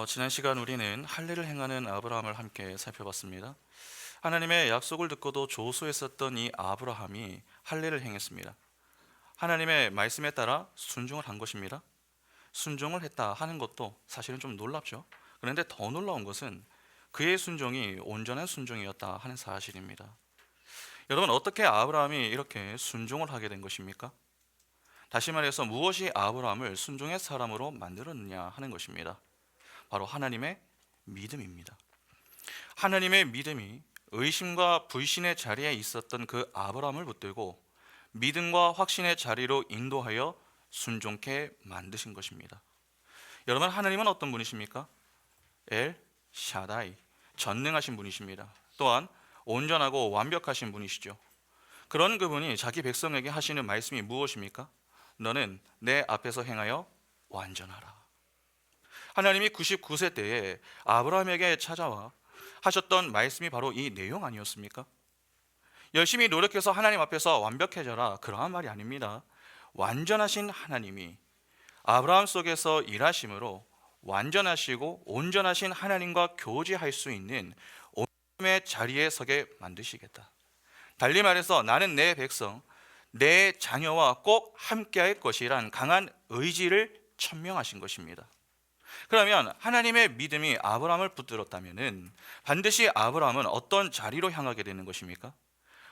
지난 시간 우리는 할례를 행하는 아브라함을 함께 살펴봤습니다. 하나님의 약속을 듣고도 조소했었던 이 아브라함이 할례를 행했습니다. 하나님의 말씀에 따라 순종을 한 것입니다. 순종을 했다 하는 것도 사실은 좀 놀랍죠. 그런데 더 놀라운 것은 그의 순종이 온전한 순종이었다 하는 사실입니다. 여러분, 어떻게 아브라함이 이렇게 순종을 하게 된 것입니까? 다시 말해서 무엇이 아브라함을 순종의 사람으로 만들었느냐 하는 것입니다. 바로 하나님의 믿음입니다. 하나님의 믿음이 의심과 불신의 자리에 있었던 그 아브라함을 붙들고 믿음과 확신의 자리로 인도하여 순종케 만드신 것입니다. 여러분, 하나님은 어떤 분이십니까? 엘 샤다이, 전능하신 분이십니다. 또한 온전하고 완벽하신 분이시죠. 그런 그분이 자기 백성에게 하시는 말씀이 무엇입니까? 너는 내 앞에서 행하여 완전하라. 하나님이 99세 때에 아브라함에게 찾아와 하셨던 말씀이 바로 이 내용 아니었습니까? 열심히 노력해서 하나님 앞에서 완벽해져라, 그러한 말이 아닙니다. 완전하신 하나님이 아브라함 속에서 일하심으로 완전하시고 온전하신 하나님과 교제할 수 있는 온전함의 자리에 서게 만드시겠다. 달리 말해서 나는 내 백성, 내 자녀와 꼭 함께할 것이란 강한 의지를 천명하신 것입니다. 그러면 하나님의 믿음이 아브라함을 붙들었다면 반드시 아브라함은 어떤 자리로 향하게 되는 것입니까?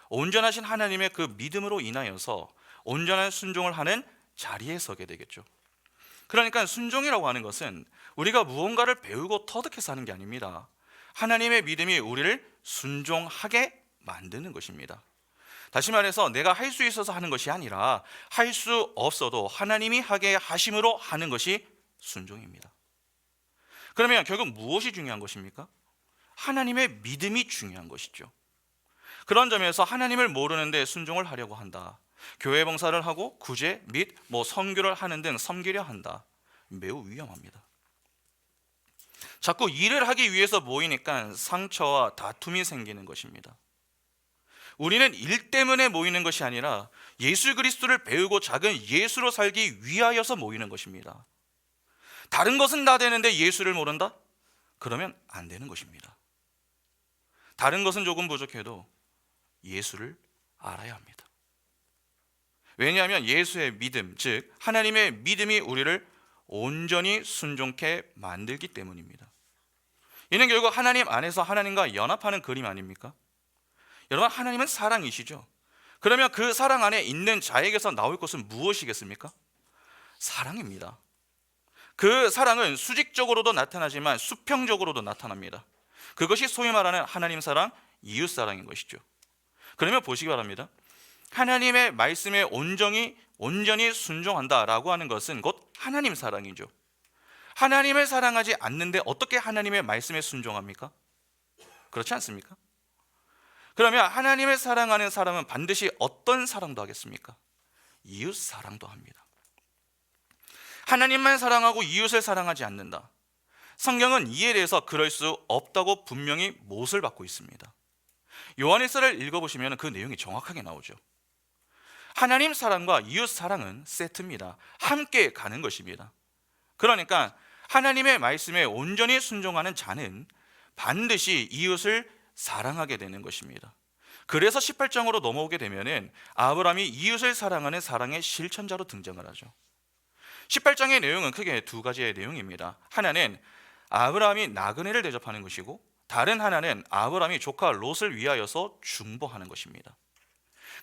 온전하신 하나님의 그 믿음으로 인하여서 온전한 순종을 하는 자리에 서게 되겠죠. 그러니까 순종이라고 하는 것은 우리가 무언가를 배우고 터득해서 하는 게 아닙니다. 하나님의 믿음이 우리를 순종하게 만드는 것입니다. 다시 말해서 내가 할 수 있어서 하는 것이 아니라 할 수 없어도 하나님이 하게 하심으로 하는 것이 순종입니다. 그러면 결국 무엇이 중요한 것입니까? 하나님의 믿음이 중요한 것이죠. 그런 점에서 하나님을 모르는데 순종을 하려고 한다, 교회 봉사를 하고 구제 및 선교를 하는 등 섬기려 한다, 매우 위험합니다. 자꾸 일을 하기 위해서 모이니까 상처와 다툼이 생기는 것입니다. 우리는 일 때문에 모이는 것이 아니라 예수 그리스도를 배우고 작은 예수로 살기 위하여서 모이는 것입니다. 다른 것은 다 되는데 예수를 모른다? 그러면 안 되는 것입니다. 다른 것은 조금 부족해도 예수를 알아야 합니다. 왜냐하면 예수의 믿음, 즉 하나님의 믿음이 우리를 온전히 순종케 만들기 때문입니다. 이는 결국 하나님 안에서 하나님과 연합하는 그림 아닙니까? 여러분, 하나님은 사랑이시죠. 그러면 그 사랑 안에 있는 자에게서 나올 것은 무엇이겠습니까? 사랑입니다. 그 사랑은 수직적으로도 나타나지만 수평적으로도 나타납니다. 그것이 소위 말하는 하나님 사랑, 이웃 사랑인 것이죠. 그러면 보시기 바랍니다. 하나님의 말씀에 온전히 순종한다라고 하는 것은 곧 하나님 사랑이죠. 하나님을 사랑하지 않는데 어떻게 하나님의 말씀에 순종합니까? 그렇지 않습니까? 그러면 하나님을 사랑하는 사람은 반드시 어떤 사랑도 하겠습니까? 이웃 사랑도 합니다. 하나님만 사랑하고 이웃을 사랑하지 않는다. 성경은 이에 대해서 그럴 수 없다고 분명히 못을 받고 있습니다. 요한일서를 읽어보시면 그 내용이 정확하게 나오죠. 하나님 사랑과 이웃 사랑은 세트입니다. 함께 가는 것입니다. 그러니까 하나님의 말씀에 온전히 순종하는 자는 반드시 이웃을 사랑하게 되는 것입니다. 그래서 18장으로 넘어오게 되면 아브라함이 이웃을 사랑하는 사랑의 실천자로 등장을 하죠. 18장의 내용은 크게 두 가지의 내용입니다. 하나는 아브라함이 나그네를 대접하는 것이고, 다른 하나는 아브라함이 조카 롯을 위하여서 중보하는 것입니다.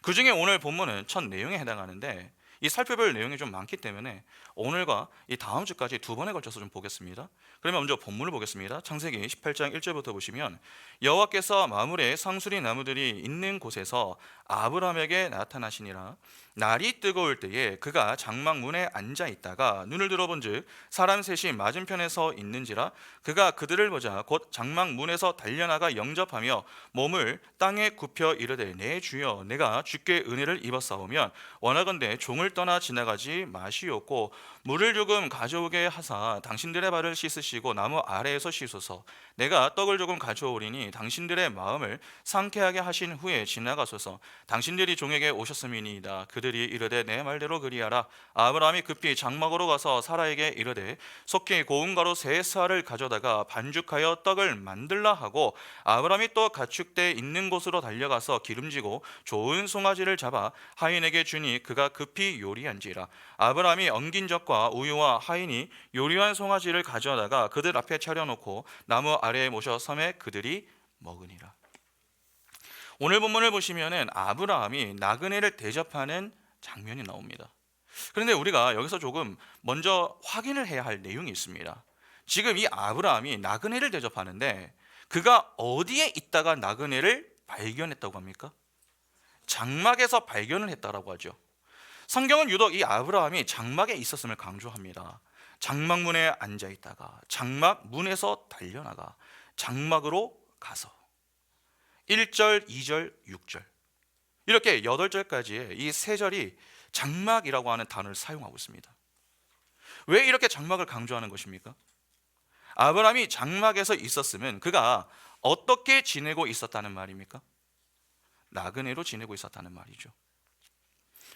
그 중에 오늘 본문은 첫 내용에 해당하는데, 이 살펴볼 내용이 좀 많기 때문에 오늘과 이 다음 주까지 두 번에 걸쳐서 좀 보겠습니다. 그러면 먼저 본문을 보겠습니다. 창세기 18장 1절부터 보시면, 여호와께서 마므레 상수리 나무들이 있는 곳에서 아브라함에게 나타나시니라. 날이 뜨거울 때에 그가 장막 문에 앉아 있다가 눈을 들어본즉 사람 셋이 맞은편에 서 있는지라. 그가 그들을 보자 곧 장막 문에서 달려나가 영접하며 몸을 땅에 굽혀 이르되, 내 주여, 내가 주께 은혜를 입었사오면 원하건대 종을 물을 떠나 지나가지 마시옵고 물을 조금 가져오게 하사 당신들의 발을 씻으시고 나무 아래에서 씻소서. 내가 떡을 조금 가져오리니 당신들의 마음을 상쾌하게 하신 후에 지나가소서. 당신들이 종에게 오셨음이니이다. 그들이 이르되 내 말대로 그리하라. 아브라함이 급히 장막으로 가서 사라에게 이르되 속히 고운 가루 세 쌀을 가져다가 반죽하여 떡을 만들라 하고, 아브라함이 또 가축대 있는 곳으로 달려가서 기름지고 좋은 송아지를 잡아 하인에게 주니 그가 급히 요리한지라. 아브라함이 엉긴 젖과 우유와 하인이 요리한 송아지를 가져다가 그들 앞에 차려놓고 나무 아래에 모셔 섬에 그들이 먹으니라. 오늘 본문을 보시면은 아브라함이 나그네를 대접하는 장면이 나옵니다. 그런데 우리가 여기서 조금 먼저 확인을 해야 할 내용이 있습니다. 지금 이 아브라함이 나그네를 대접하는데 그가 어디에 있다가 나그네를 발견했다고 합니까? 장막에서 발견을 했다라고 하죠. 성경은 유독 이 아브라함이 장막에 있었음을 강조합니다. 장막문에 앉아 있다가 장막 문에서 달려나가 장막으로 가서 1절, 2절, 6절 이렇게 8절까지의 이 세 절이 장막이라고 하는 단어를 사용하고 있습니다. 왜 이렇게 장막을 강조하는 것입니까? 아브라함이 장막에서 있었으면 그가 어떻게 지내고 있었다는 말입니까? 나그네로 지내고 있었다는 말이죠.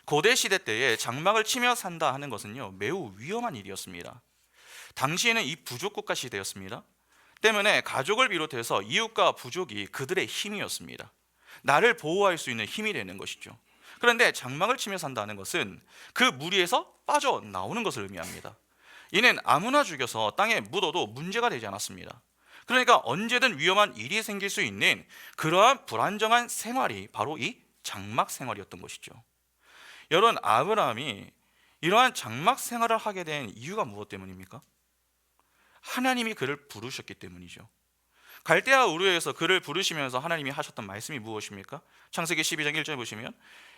고대 시대 때에 장막을 치며 산다 하는 것은요, 매우 위험한 일이었습니다. 당시에는 이 부족 국가 시대였습니다. 때문에 가족을 비롯해서 이웃과 부족이 그들의 힘이었습니다. 나를 보호할 수 있는 힘이 되는 것이죠. 그런데 장막을 치며 산다는 것은 그 무리에서 빠져나오는 것을 의미합니다. 이는 아무나 죽여서 땅에 묻어도 문제가 되지 않았습니다. 그러니까 언제든 위험한 일이 생길 수 있는 그러한 불안정한 생활이 바로 이 장막 생활이었던 것이죠. 여러분, 아브라함이 이러한 장막 생활을 하게 된 이유가 무엇 때문입니까? 하나님이 그를 부르셨기 때문이죠. 갈대아 우르에서 그를 부르시면서 하나님이 하셨던 말씀이 무엇입니까? 창세기 12장 1절 보시면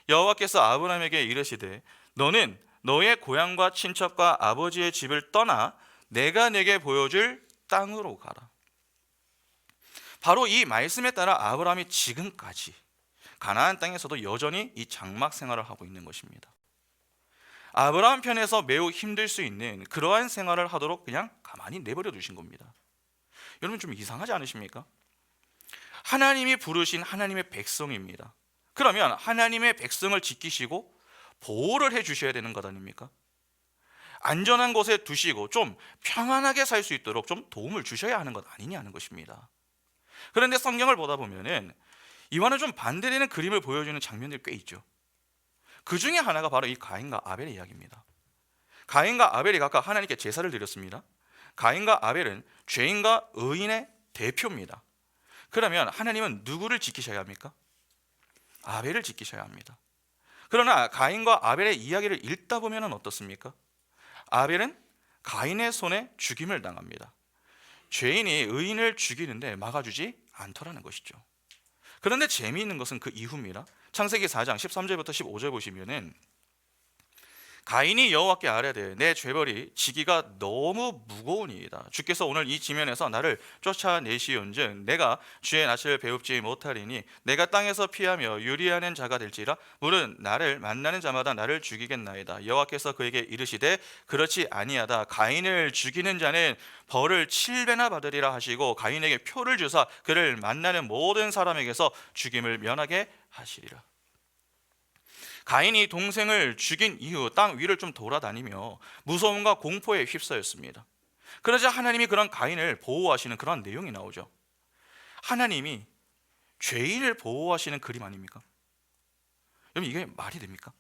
여호와께서 아브라함에게 이르시되 너는 너의 고향과 친척과 아버지의 집을 떠나 내가 내게 보여줄 땅으로 가라. 바로 이 말씀에 따라 아브라함이 지금까지 가나안 땅에서도 여전히 이 장막 생활을 하고 있는 것입니다. 아브라함 편에서 매우 힘들 수 있는 그러한 생활을 하도록 그냥 가만히 내버려 두신 겁니다. 여러분, 좀 이상하지 않으십니까? 하나님이 부르신 하나님의 백성입니다. 그러면 하나님의 백성을 지키시고 보호를 해 주셔야 되는 것 아닙니까? 안전한 곳에 두시고 좀 평안하게 살 수 있도록 좀 도움을 주셔야 하는 것 아니냐는 것입니다. 그런데 성경을 보다 보면은 이와는 좀 반대되는 그림을 보여주는 장면들이 꽤 있죠. 그 중에 하나가 바로 이 가인과 아벨의 이야기입니다. 가인과 아벨이 각각 하나님께 제사를 드렸습니다. 가인과 아벨은 죄인과 의인의 대표입니다. 그러면 하나님은 누구를 지키셔야 합니까? 아벨을 지키셔야 합니다. 그러나 가인과 아벨의 이야기를 읽다 보면 어떻습니까? 아벨은 가인의 손에 죽임을 당합니다. 죄인이 의인을 죽이는데 막아주지 않더라는 것이죠. 그런데 재미있는 것은 그 이후입니다. 창세기 4장 13절부터 15절 보시면은 가인이 여호와께 아뢰되 내 죄벌이 지기가 너무 무거우니이다. 주께서 오늘 이 지면에서 나를 쫓아내시온즉 내가 주의 낯을 배웁지 못하리니 내가 땅에서 피하며 유리하는 자가 될지라 물은 나를 만나는 자마다 나를 죽이겠나이다. 여호와께서 그에게 이르시되 그렇지 아니하다. 가인을 죽이는 자는 벌을 7배나 받으리라 하시고 가인에게 표를 주사 그를 만나는 모든 사람에게서 죽임을 면하게 하시리라. 가인이 동생을 죽인 이후 땅 위를 좀 돌아다니며 무서움과 공포에 휩싸였습니다. 그러자 하나님이 그런 가인을 보호하시는 그런 내용이 나오죠. 하나님이 죄인을 보호하시는 그림 아닙니까? 여러분, 이게 말이 됩니까?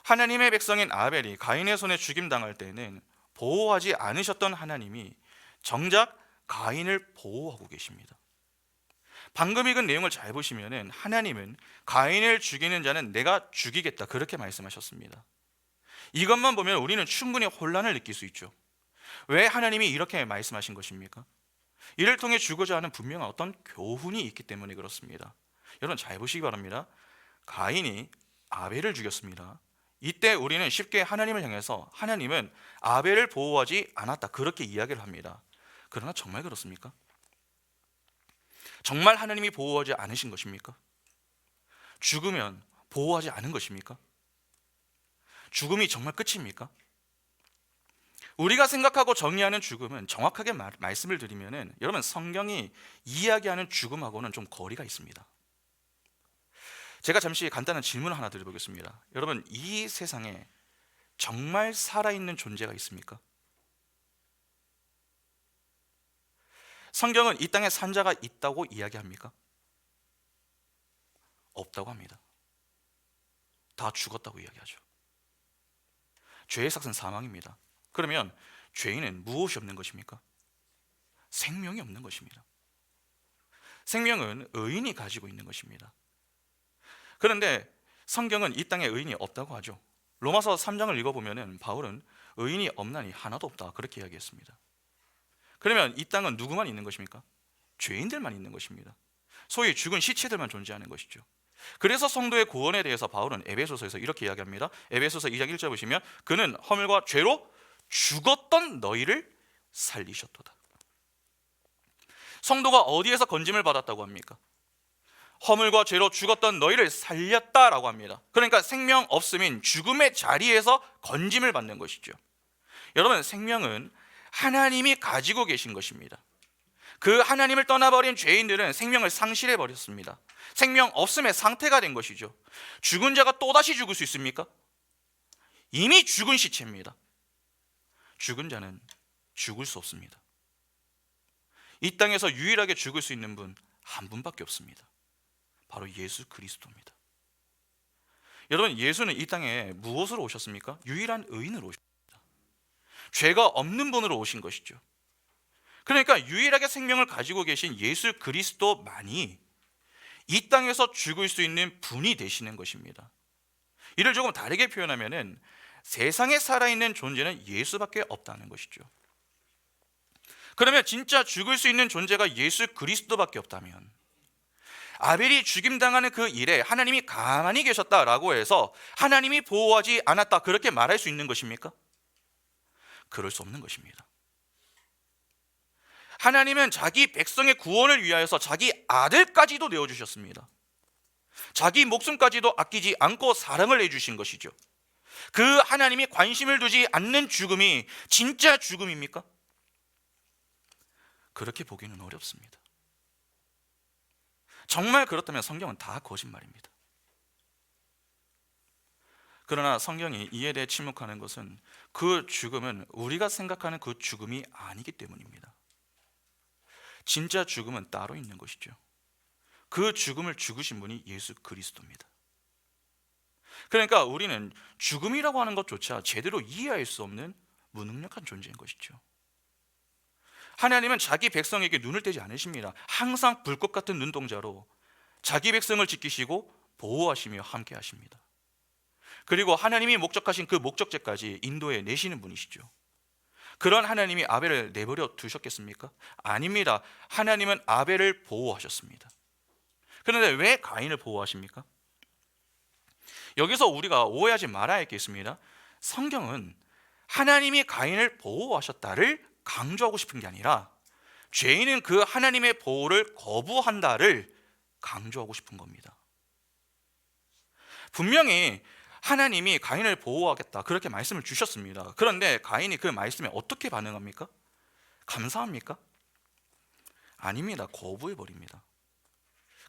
하나님의 백성인 아벨이 가인의 손에 죽임당할 때는 보호하지 않으셨던 하나님이 정작 가인을 보호하고 계십니다. 방금 읽은 내용을 잘 보시면은 하나님은 가인을 죽이는 자는 내가 죽이겠다 그렇게 말씀하셨습니다. 이것만 보면 우리는 충분히 혼란을 느낄 수 있죠. 왜 하나님이 이렇게 말씀하신 것입니까? 이를 통해 주고자 하는 분명한 어떤 교훈이 있기 때문에 그렇습니다. 여러분, 잘 보시기 바랍니다. 가인이 아벨을 죽였습니다. 이때 우리는 쉽게 하나님을 향해서 하나님은 아벨을 보호하지 않았다 그렇게 이야기를 합니다. 그러나 정말 그렇습니까? 정말 하나님이 보호하지 않으신 것입니까? 죽으면 보호하지 않은 것입니까? 죽음이 정말 끝입니까? 우리가 생각하고 정의하는 죽음은 정확하게 말씀을 드리면은 여러분 성경이 이야기하는 죽음하고는 좀 거리가 있습니다. 제가 잠시 간단한 질문을 하나 드려보겠습니다. 여러분 이 세상에 정말 살아있는 존재가 있습니까? 성경은 이 땅에 산자가 있다고 이야기합니까? 없다고 합니다. 다 죽었다고 이야기하죠. 죄의 삭은 사망입니다. 그러면 죄인은 무엇이 없는 것입니까? 생명이 없는 것입니다. 생명은 의인이 가지고 있는 것입니다. 그런데 성경은 이 땅에 의인이 없다고 하죠. 로마서 3장을 읽어보면 바울은 의인이 없나니 하나도 없다 그렇게 이야기했습니다. 그러면 이 땅은 누구만 있는 것입니까? 죄인들만 있는 것입니다. 소위 죽은 시체들만 존재하는 것이죠. 그래서 성도의 구원에 대해서 바울은 에베소서에서 이렇게 이야기합니다. 에베소서 2장 1절 보시면 그는 허물과 죄로 죽었던 너희를 살리셨도다. 성도가 어디에서 건짐을 받았다고 합니까? 허물과 죄로 죽었던 너희를 살렸다라고 합니다. 그러니까 생명 없음인 죽음의 자리에서 건짐을 받는 것이죠. 여러분 생명은 하나님이 가지고 계신 것입니다. 그 하나님을 떠나버린 죄인들은 생명을 상실해 버렸습니다. 생명 없음의 상태가 된 것이죠. 죽은 자가 또다시 죽을 수 있습니까? 이미 죽은 시체입니다. 죽은 자는 죽을 수 없습니다. 이 땅에서 유일하게 죽을 수 있는 분 한 분밖에 없습니다. 바로 예수 그리스도입니다. 여러분 예수는 이 땅에 무엇으로 오셨습니까? 유일한 의인으로 오셨습니다. 죄가 없는 분으로 오신 것이죠. 그러니까 유일하게 생명을 가지고 계신 예수 그리스도만이 이 땅에서 죽을 수 있는 분이 되시는 것입니다. 이를 조금 다르게 표현하면은 세상에 살아있는 존재는 예수밖에 없다는 것이죠. 그러면 진짜 죽을 수 있는 존재가 예수 그리스도밖에 없다면 아벨이 죽임당하는 그 일에 하나님이 가만히 계셨다라고 해서 하나님이 보호하지 않았다 그렇게 말할 수 있는 것입니까? 그럴 수 없는 것입니다. 하나님은 자기 백성의 구원을 위하여서 자기 아들까지도 내어주셨습니다. 자기 목숨까지도 아끼지 않고 사랑을 해주신 것이죠. 그 하나님이 관심을 두지 않는 죽음이 진짜 죽음입니까? 그렇게 보기는 어렵습니다. 정말 그렇다면 성경은 다 거짓말입니다. 그러나 성경이 이에 대해 침묵하는 것은 그 죽음은 우리가 생각하는 그 죽음이 아니기 때문입니다. 진짜 죽음은 따로 있는 것이죠. 그 죽음을 죽으신 분이 예수 그리스도입니다. 그러니까 우리는 죽음이라고 하는 것조차 제대로 이해할 수 없는 무능력한 존재인 것이죠. 하나님은 자기 백성에게 눈을 떼지 않으십니다. 항상 불꽃 같은 눈동자로 자기 백성을 지키시고 보호하시며 함께 하십니다. 그리고 하나님이 목적하신 그 목적지까지 인도해 내시는 분이시죠. 그런 하나님이 아벨을 내버려 두셨겠습니까? 아닙니다. 하나님은 아벨을 보호하셨습니다. 그런데 왜 가인을 보호하십니까? 여기서 우리가 오해하지 말아야 할 게 있습니다. 성경은 하나님이 가인을 보호하셨다를 강조하고 싶은 게 아니라 죄인은 그 하나님의 보호를 거부한다를 강조하고 싶은 겁니다. 분명히 하나님이 가인을 보호하겠다 그렇게 말씀을 주셨습니다. 그런데 가인이 그 말씀에 어떻게 반응합니까? 감사합니까? 아닙니다. 거부해버립니다.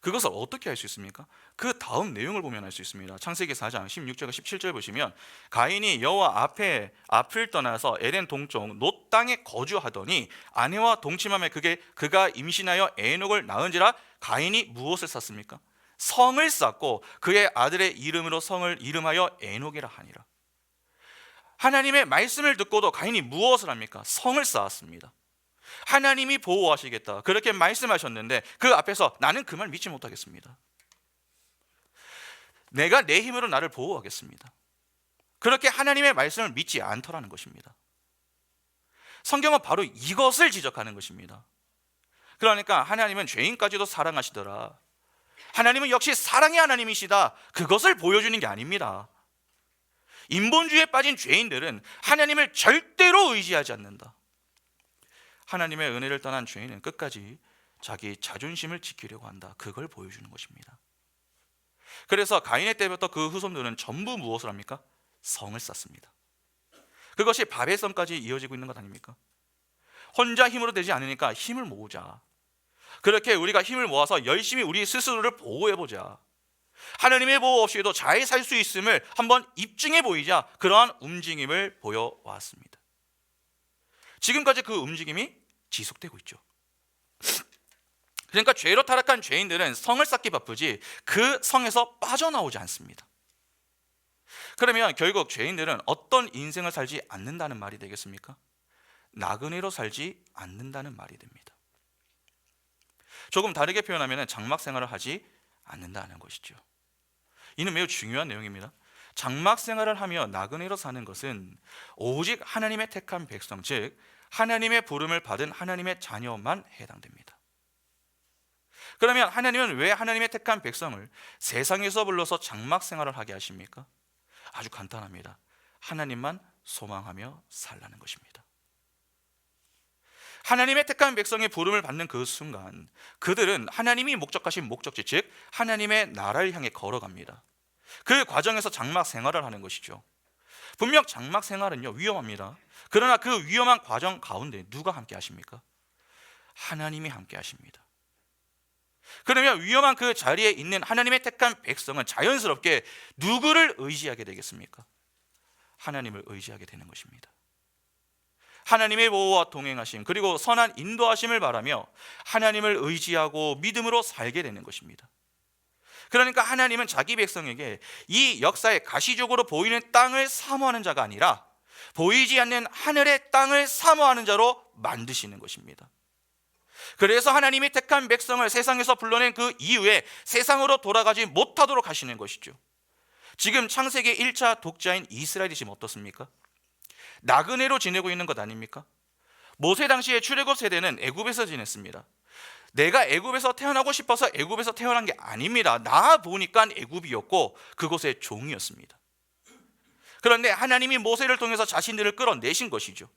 그것을 어떻게 할 수 있습니까? 그 다음 내용을 보면 알 수 있습니다. 창세기 4장 16절과 17절 보시면 가인이 여호와 앞에 앞을 떠나서 에덴 동쪽 놋 땅에 거주하더니 아내와 동침함에 그가 임신하여 에녹을 낳은지라 가인이 무엇을 쌓습니까? 성을 쌓고 그의 아들의 이름으로 성을 이름하여 에녹이라 하니라. 하나님의 말씀을 듣고도 가인이 무엇을 합니까? 성을 쌓았습니다. 하나님이 보호하시겠다 그렇게 말씀하셨는데 그 앞에서 나는 그 말 믿지 못하겠습니다. 내가 내 힘으로 나를 보호하겠습니다. 그렇게 하나님의 말씀을 믿지 않더라는 것입니다. 성경은 바로 이것을 지적하는 것입니다. 그러니까 하나님은 죄인까지도 사랑하시더라. 하나님은 역시 사랑의 하나님이시다. 그것을 보여주는 게 아닙니다. 인본주의에 빠진 죄인들은 하나님을 절대로 의지하지 않는다. 하나님의 은혜를 떠난 죄인은 끝까지 자기 자존심을 지키려고 한다. 그걸 보여주는 것입니다. 그래서 가인의 때부터 그 후손들은 전부 무엇을 합니까? 성을 쌓습니다. 그것이 바벨성까지 이어지고 있는 것 아닙니까? 혼자 힘으로 되지 않으니까 힘을 모으자. 그렇게 우리가 힘을 모아서 열심히 우리 스스로를 보호해보자. 하나님의 보호 없이도 잘 살 수 있음을 한번 입증해 보이자. 그러한 움직임을 보여왔습니다. 지금까지 그 움직임이 지속되고 있죠. 그러니까 죄로 타락한 죄인들은 성을 쌓기 바쁘지 그 성에서 빠져나오지 않습니다. 그러면 결국 죄인들은 어떤 인생을 살지 않는다는 말이 되겠습니까? 나그네로 살지 않는다는 말이 됩니다. 조금 다르게 표현하면 장막 생활을 하지 않는다는 것이죠. 이는 매우 중요한 내용입니다. 장막 생활을 하며 나그네로 사는 것은 오직 하나님의 택한 백성, 즉 하나님의 부름을 받은 하나님의 자녀만 해당됩니다. 그러면 하나님은 왜 하나님의 택한 백성을 세상에서 불러서 장막 생활을 하게 하십니까? 아주 간단합니다. 하나님만 소망하며 살라는 것입니다. 하나님의 택한 백성의 부름을 받는 그 순간 그들은 하나님이 목적하신 목적지, 즉 하나님의 나라를 향해 걸어갑니다. 그 과정에서 장막 생활을 하는 것이죠. 분명 장막 생활은요 위험합니다. 그러나 그 위험한 과정 가운데 누가 함께 하십니까? 하나님이 함께 하십니다. 그러면 위험한 그 자리에 있는 하나님의 택한 백성은 자연스럽게 누구를 의지하게 되겠습니까? 하나님을 의지하게 되는 것입니다. 하나님의 보호와 동행하심, 그리고 선한 인도하심을 바라며 하나님을 의지하고 믿음으로 살게 되는 것입니다. 그러니까 하나님은 자기 백성에게 이 역사에 가시적으로 보이는 땅을 사모하는 자가 아니라 보이지 않는 하늘의 땅을 사모하는 자로 만드시는 것입니다. 그래서 하나님이 택한 백성을 세상에서 불러낸 그 이후에 세상으로 돌아가지 못하도록 하시는 것이죠. 지금 창세기 1차 독자인 이스라엘이 지금 어떻습니까? 나그네로 지내고 있는 것 아닙니까? 모세 당시의 출애굽 세대는 애굽에서 지냈습니다. 내가 애굽에서 태어나고 싶어서 애굽에서 태어난 게 아닙니다. 나 보니까 애굽이었고 그곳의 종이었습니다. 그런데 하나님이 모세를 통해서 자신들을 끌어내신 것이죠.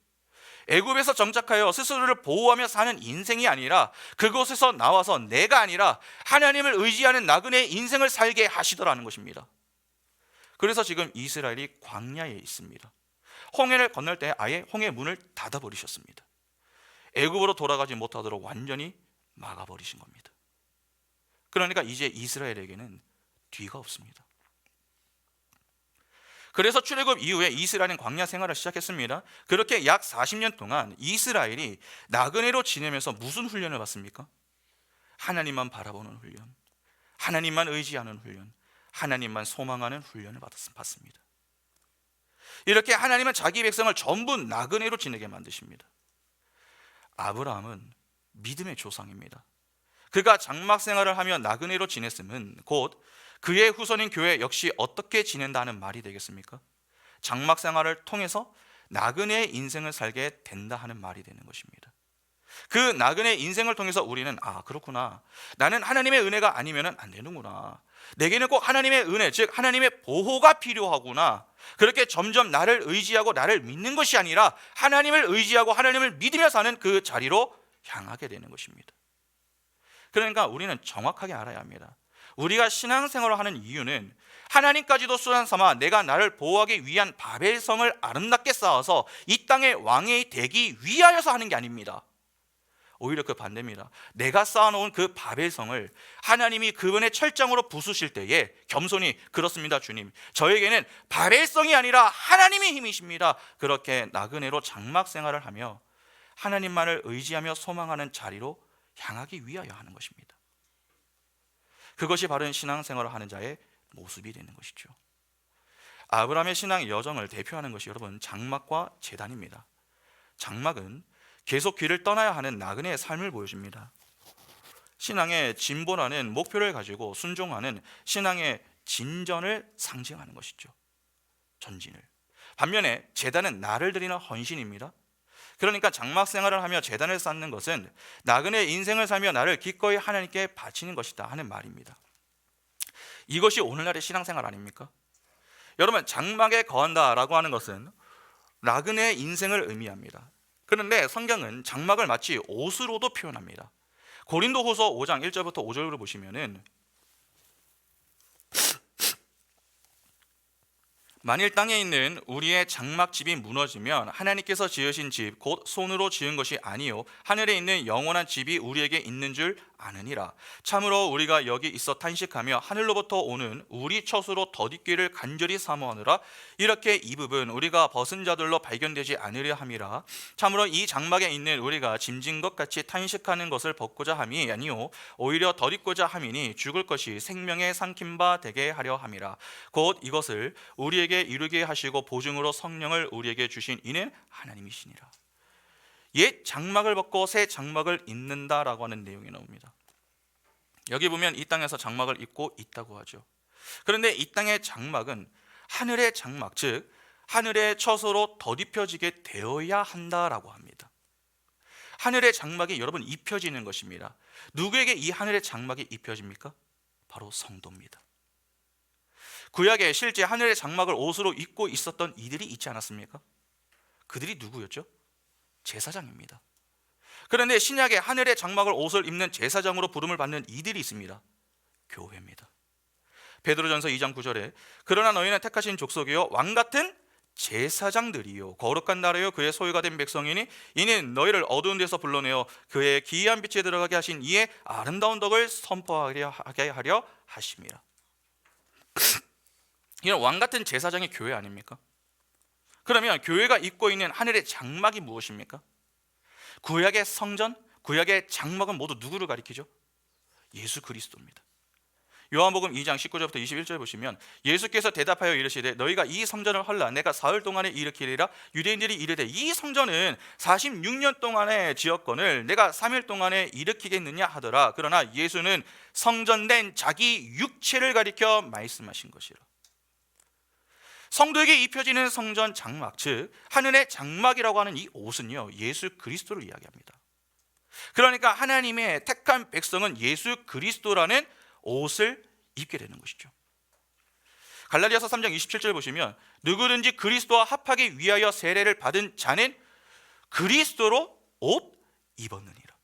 애굽에서 정착하여 스스로를 보호하며 사는 인생이 아니라 그곳에서 나와서 내가 아니라 하나님을 의지하는 나그네의 인생을 살게 하시더라는 것입니다. 그래서 지금 이스라엘이 광야에 있습니다. 홍해를 건널 때 아예 홍해 문을 닫아버리셨습니다. 애굽으로 돌아가지 못하도록 완전히 막아버리신 겁니다. 그러니까 이제 이스라엘에게는 뒤가 없습니다. 그래서 출애굽 이후에 이스라엘은 광야 생활을 시작했습니다. 그렇게 약 40년 동안 이스라엘이 나그네로 지내면서 무슨 훈련을 받습니까? 하나님만 바라보는 훈련, 하나님만 의지하는 훈련, 하나님만 소망하는 훈련을 받습니다. 이렇게 하나님은 자기 백성을 전부 나그네로 지내게 만드십니다. 아브라함은 믿음의 조상입니다. 그가 장막 생활을 하며 나그네로 지냈음은 곧 그의 후손인 교회 역시 어떻게 지낸다는 말이 되겠습니까? 장막 생활을 통해서 나그네의 인생을 살게 된다 하는 말이 되는 것입니다. 그 나그네의 인생을 통해서 우리는 그렇구나, 나는 하나님의 은혜가 아니면 안 되는구나, 내게는 꼭 하나님의 은혜, 즉 하나님의 보호가 필요하구나, 그렇게 점점 나를 의지하고 나를 믿는 것이 아니라 하나님을 의지하고 하나님을 믿으며 사는 그 자리로 향하게 되는 것입니다. 그러니까 우리는 정확하게 알아야 합니다. 우리가 신앙생활을 하는 이유는 하나님까지도 수단 삼아 내가 나를 보호하기 위한 바벨성을 아름답게 쌓아서 이 땅의 왕이 되기 위하여서 하는 게 아닙니다. 오히려 그 반대입니다. 내가 쌓아놓은 그 바벨성을 하나님이 그분의 철장으로 부수실 때에 겸손히, 그렇습니다 주님, 저에게는 바벨성이 아니라 하나님의 힘이십니다, 그렇게 나그네로 장막 생활을 하며 하나님만을 의지하며 소망하는 자리로 향하기 위하여 하는 것입니다. 그것이 바른 신앙생활을 하는 자의 모습이 되는 것이죠. 아브라함의 신앙 여정을 대표하는 것이 여러분 장막과 제단입니다. 장막은 계속 길을 떠나야 하는 나그네의 삶을 보여줍니다. 신앙의 진보라는 목표를 가지고 순종하는 신앙의 진전을 상징하는 것이죠. 전진을. 반면에 제단은 나를 드리는 헌신입니다. 그러니까 장막 생활을 하며 제단을 쌓는 것은 나그네의 인생을 살며 나를 기꺼이 하나님께 바치는 것이다 하는 말입니다. 이것이 오늘날의 신앙생활 아닙니까? 여러분, 장막에 거한다라고 하는 것은 나그네의 인생을 의미합니다. 그런데 성경은 장막을 마치 옷으로도 표현합니다. 고린도후서 5장 1절부터 5절을 보시면은 만일 땅에 있는 우리의 장막집이 무너지면 하나님께서 지으신 집 곧 손으로 지은 것이 아니요 하늘에 있는 영원한 집이 우리에게 있는 줄 아느니라. 참으로 우리가 여기 있어 탄식하며 하늘로부터 오는 우리 처수로 덧입기를 간절히 사모하느라 이렇게 이 부분 우리가 벗은 자들로 발견되지 않으려 함이라. 참으로 이 장막에 있는 우리가 짐진 것 같이 탄식하는 것을 벗고자 함이 아니요 오히려 덧입고자 함이니 죽을 것이 생명의 삼킨 바 되게 하려 함이라. 곧 이것을 우리에게 이루게 하시고 보증으로 성령을 우리에게 주신 이는 하나님이시니라. 옛 장막을 벗고 새 장막을 입는다라고 하는 내용이 나옵니다. 여기 보면 이 땅에서 장막을 입고 있다고 하죠. 그런데 이 땅의 장막은 하늘의 장막, 즉 하늘의 처소로 덧입혀지게 되어야 한다라고 합니다. 하늘의 장막이 여러분 입혀지는 것입니다. 누구에게 이 하늘의 장막이 입혀집니까? 바로 성도입니다. 구약에 실제 하늘의 장막을 옷으로 입고 있었던 이들이 있지 않았습니까? 그들이 누구였죠? 제사장입니다. 그런데 신약에 하늘의 장막을 옷을 입는 제사장으로 부름을 받는 이들이 있습니다. 교회입니다. 베드로전서 2장 9절에 그러나 너희는 택하신 족속이요 왕 같은 제사장들이요 거룩한 나라요 그의 소유가 된 백성이니 이는 너희를 어두운 데서 불러내어 그의 기이한 빛에 들어가게 하신 이의 아름다운 덕을 선포하게 하려 하심이라. 이런 왕 같은 제사장이 교회 아닙니까? 그러면 교회가 입고 있는 하늘의 장막이 무엇입니까? 구약의 성전, 구약의 장막은 모두 누구를 가리키죠? 예수 그리스도입니다. 요한복음 2장 19절부터 21절 보시면 예수께서 대답하여 이르시되 너희가 이 성전을 헐라 내가 사흘 동안에 일으키리라. 유대인들이 이르되 이 성전은 46년 동안의 지었건을 내가 3일 동안에 일으키겠느냐 하더라. 그러나 예수는 성전된 자기 육체를 가리켜 말씀하신 것이라. 성도에게 입혀지는 성전 장막, 즉 하늘의 장막이라고 하는 이 옷은요 예수 그리스도를 이야기합니다. 그러니까 하나님의 택한 백성은 예수 그리스도라는 옷을 입게 되는 것이죠. 갈라디아서 3장 27절 보시면 누구든지 그리스도와 합하기 위하여 세례를 받은 자는 그리스도로 옷 입었느니라.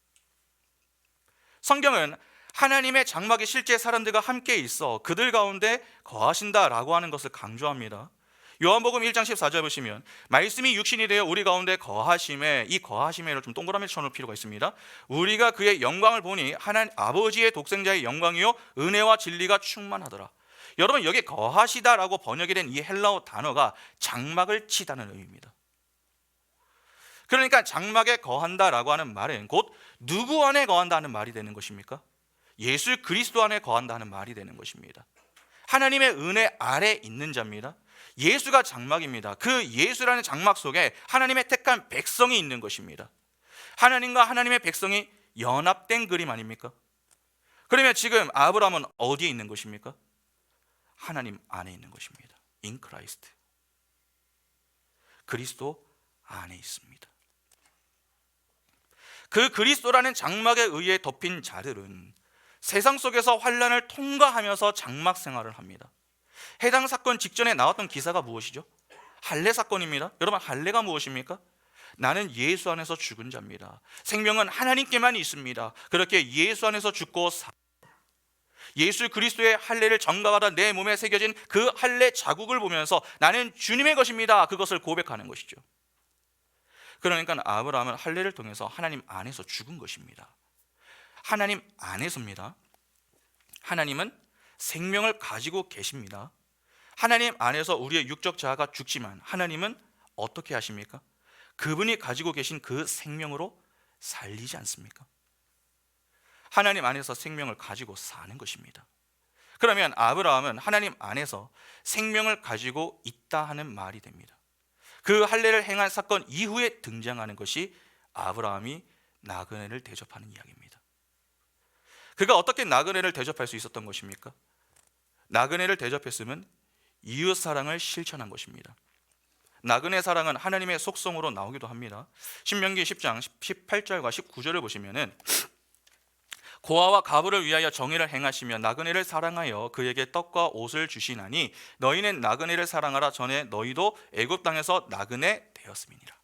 성경은 하나님의 장막이 실제 사람들과 함께 있어 그들 가운데 거하신다라고 하는 것을 강조합니다. 요한복음 1장 14절 보시면 말씀이 육신이 되어 우리 가운데 거하심에, 이 거하심에를 좀 동그라미 쳐놓을 필요가 있습니다. 우리가 그의 영광을 보니 하나님 아버지의 독생자의 영광이요 은혜와 진리가 충만하더라. 여러분 여기 거하시다라고 번역이 된 이 헬라어 단어가 장막을 치다는 의미입니다. 그러니까 장막에 거한다라고 하는 말은 곧 누구 안에 거한다는 말이 되는 것입니까? 예수 그리스도 안에 거한다는 말이 되는 것입니다. 하나님의 은혜 아래 있는 자입니다. 예수가 장막입니다. 그 예수라는 장막 속에 하나님의 택한 백성이 있는 것입니다. 하나님과 하나님의 백성이 연합된 그림 아닙니까? 그러면 지금 아브라함은 어디에 있는 것입니까? 하나님 안에 있는 것입니다. In Christ. 그리스도 안에 있습니다. 그 그리스도라는 장막에 의해 덮인 자들은 세상 속에서 환난을 통과하면서 장막 생활을 합니다. 해당 사건 직전에 나왔던 기사가 무엇이죠? 할례 사건입니다. 여러분 할례가 무엇입니까? 나는 예수 안에서 죽은 자입니다. 생명은 하나님께만 있습니다. 그렇게 예수 안에서 죽고 예수 그리스도의 할례를 전가받아 내 몸에 새겨진 그 할례 자국을 보면서 나는 주님의 것입니다. 그것을 고백하는 것이죠. 그러니까 아브라함은 할례를 통해서 하나님 안에서 죽은 것입니다. 하나님 안에서입니다. 하나님은 생명을 가지고 계십니다. 하나님 안에서 우리의 육적 자아가 죽지만 하나님은 어떻게 하십니까? 그분이 가지고 계신 그 생명으로 살리지 않습니까? 하나님 안에서 생명을 가지고 사는 것입니다. 그러면 아브라함은 하나님 안에서 생명을 가지고 있다 하는 말이 됩니다. 그 할례를 행한 사건 이후에 등장하는 것이 아브라함이 나그네를 대접하는 이야기입니다. 그가 어떻게 나그네를 대접할 수 있었던 것입니까? 나그네를 대접했으면 이웃 사랑을 실천한 것입니다. 나그네 사랑은 하나님의 속성으로 나오기도 합니다. 신명기 10장 18절과 19절을 보시면은 고아와 가부를 위하여 정의를 행하시며 나그네를 사랑하여 그에게 떡과 옷을 주시나니 너희는 나그네를 사랑하라. 전에 너희도 애굽 땅에서 나그네 되었음이니라.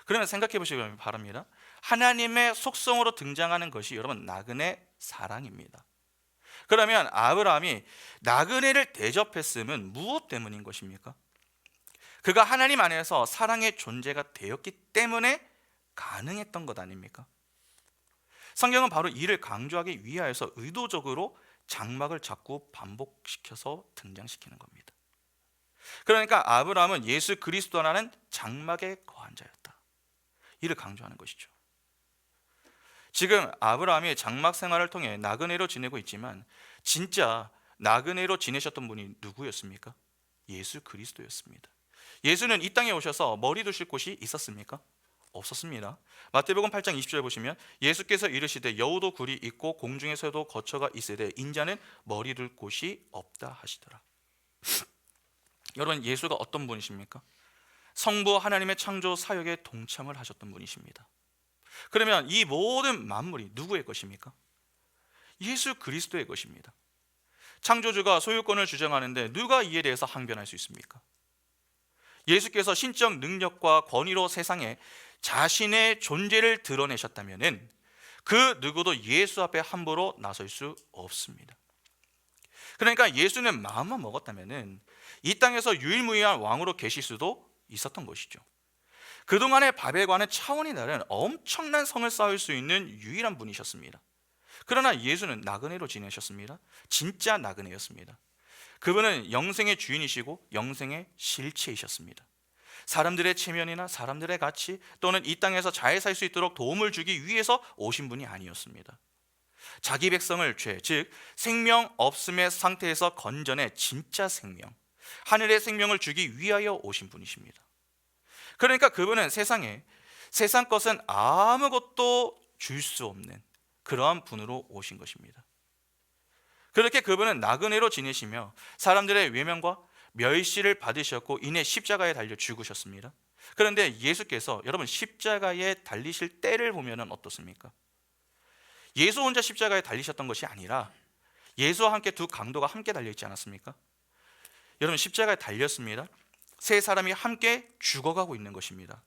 그러면 생각해 보시기 바랍니다. 하나님의 속성으로 등장하는 것이 여러분 나그네 사랑입니다. 그러면 아브라함이 나그네를 대접했음은 무엇 때문인 것입니까? 그가 하나님 안에서 사랑의 존재가 되었기 때문에 가능했던 것 아닙니까? 성경은 바로 이를 강조하기 위하여서 의도적으로 장막을 자꾸 반복시켜서 등장시키는 겁니다. 그러니까 아브라함은 예수 그리스도라는 장막에 거한 자였다, 이를 강조하는 것이죠. 지금 아브라함이 장막 생활을 통해 나그네로 지내고 있지만 진짜 나그네로 지내셨던 분이 누구였습니까? 예수 그리스도였습니다. 예수는 이 땅에 오셔서 머리 두실 곳이 있었습니까? 없었습니다. 마태복음 8장 20절 보시면 예수께서 이르시되 여우도 굴이 있고 공중에서도 거처가 있으되 인자는 머리 둘 곳이 없다 하시더라. 여러분, 예수가 어떤 분이십니까? 성부 하나님의 창조 사역에 동참을 하셨던 분이십니다. 그러면 이 모든 만물이 누구의 것입니까? 예수 그리스도의 것입니다. 창조주가 소유권을 주장하는데 누가 이에 대해서 항변할 수 있습니까? 예수께서 신적 능력과 권위로 세상에 자신의 존재를 드러내셨다면 그 누구도 예수 앞에 함부로 나설 수 없습니다. 그러니까 예수는 마음만 먹었다면 이 땅에서 유일무이한 왕으로 계실 수도 있었던 것이죠. 그동안의 바벨과는 차원이 다른 엄청난 성을 쌓을 수 있는 유일한 분이셨습니다. 그러나 예수는 나그네로 지내셨습니다. 진짜 나그네였습니다. 그분은 영생의 주인이시고 영생의 실체이셨습니다. 사람들의 체면이나 사람들의 가치 또는 이 땅에서 잘 살 수 있도록 도움을 주기 위해서 오신 분이 아니었습니다. 자기 백성을 죄, 즉 생명 없음의 상태에서 건져내 진짜 생명, 하늘의 생명을 주기 위하여 오신 분이십니다. 그러니까 그분은 세상에 세상 것은 아무것도 줄 수 없는 그러한 분으로 오신 것입니다. 그렇게 그분은 나그네로 지내시며 사람들의 외면과 멸시를 받으셨고 이내 십자가에 달려 죽으셨습니다. 그런데 예수께서 여러분 십자가에 달리실 때를 보면 어떻습니까? 예수 혼자 십자가에 달리셨던 것이 아니라 예수와 함께 두 강도가 함께 달려있지 않았습니까? 여러분 십자가에 달렸습니다. 세 사람이 함께 죽어가고 있는 것입니다.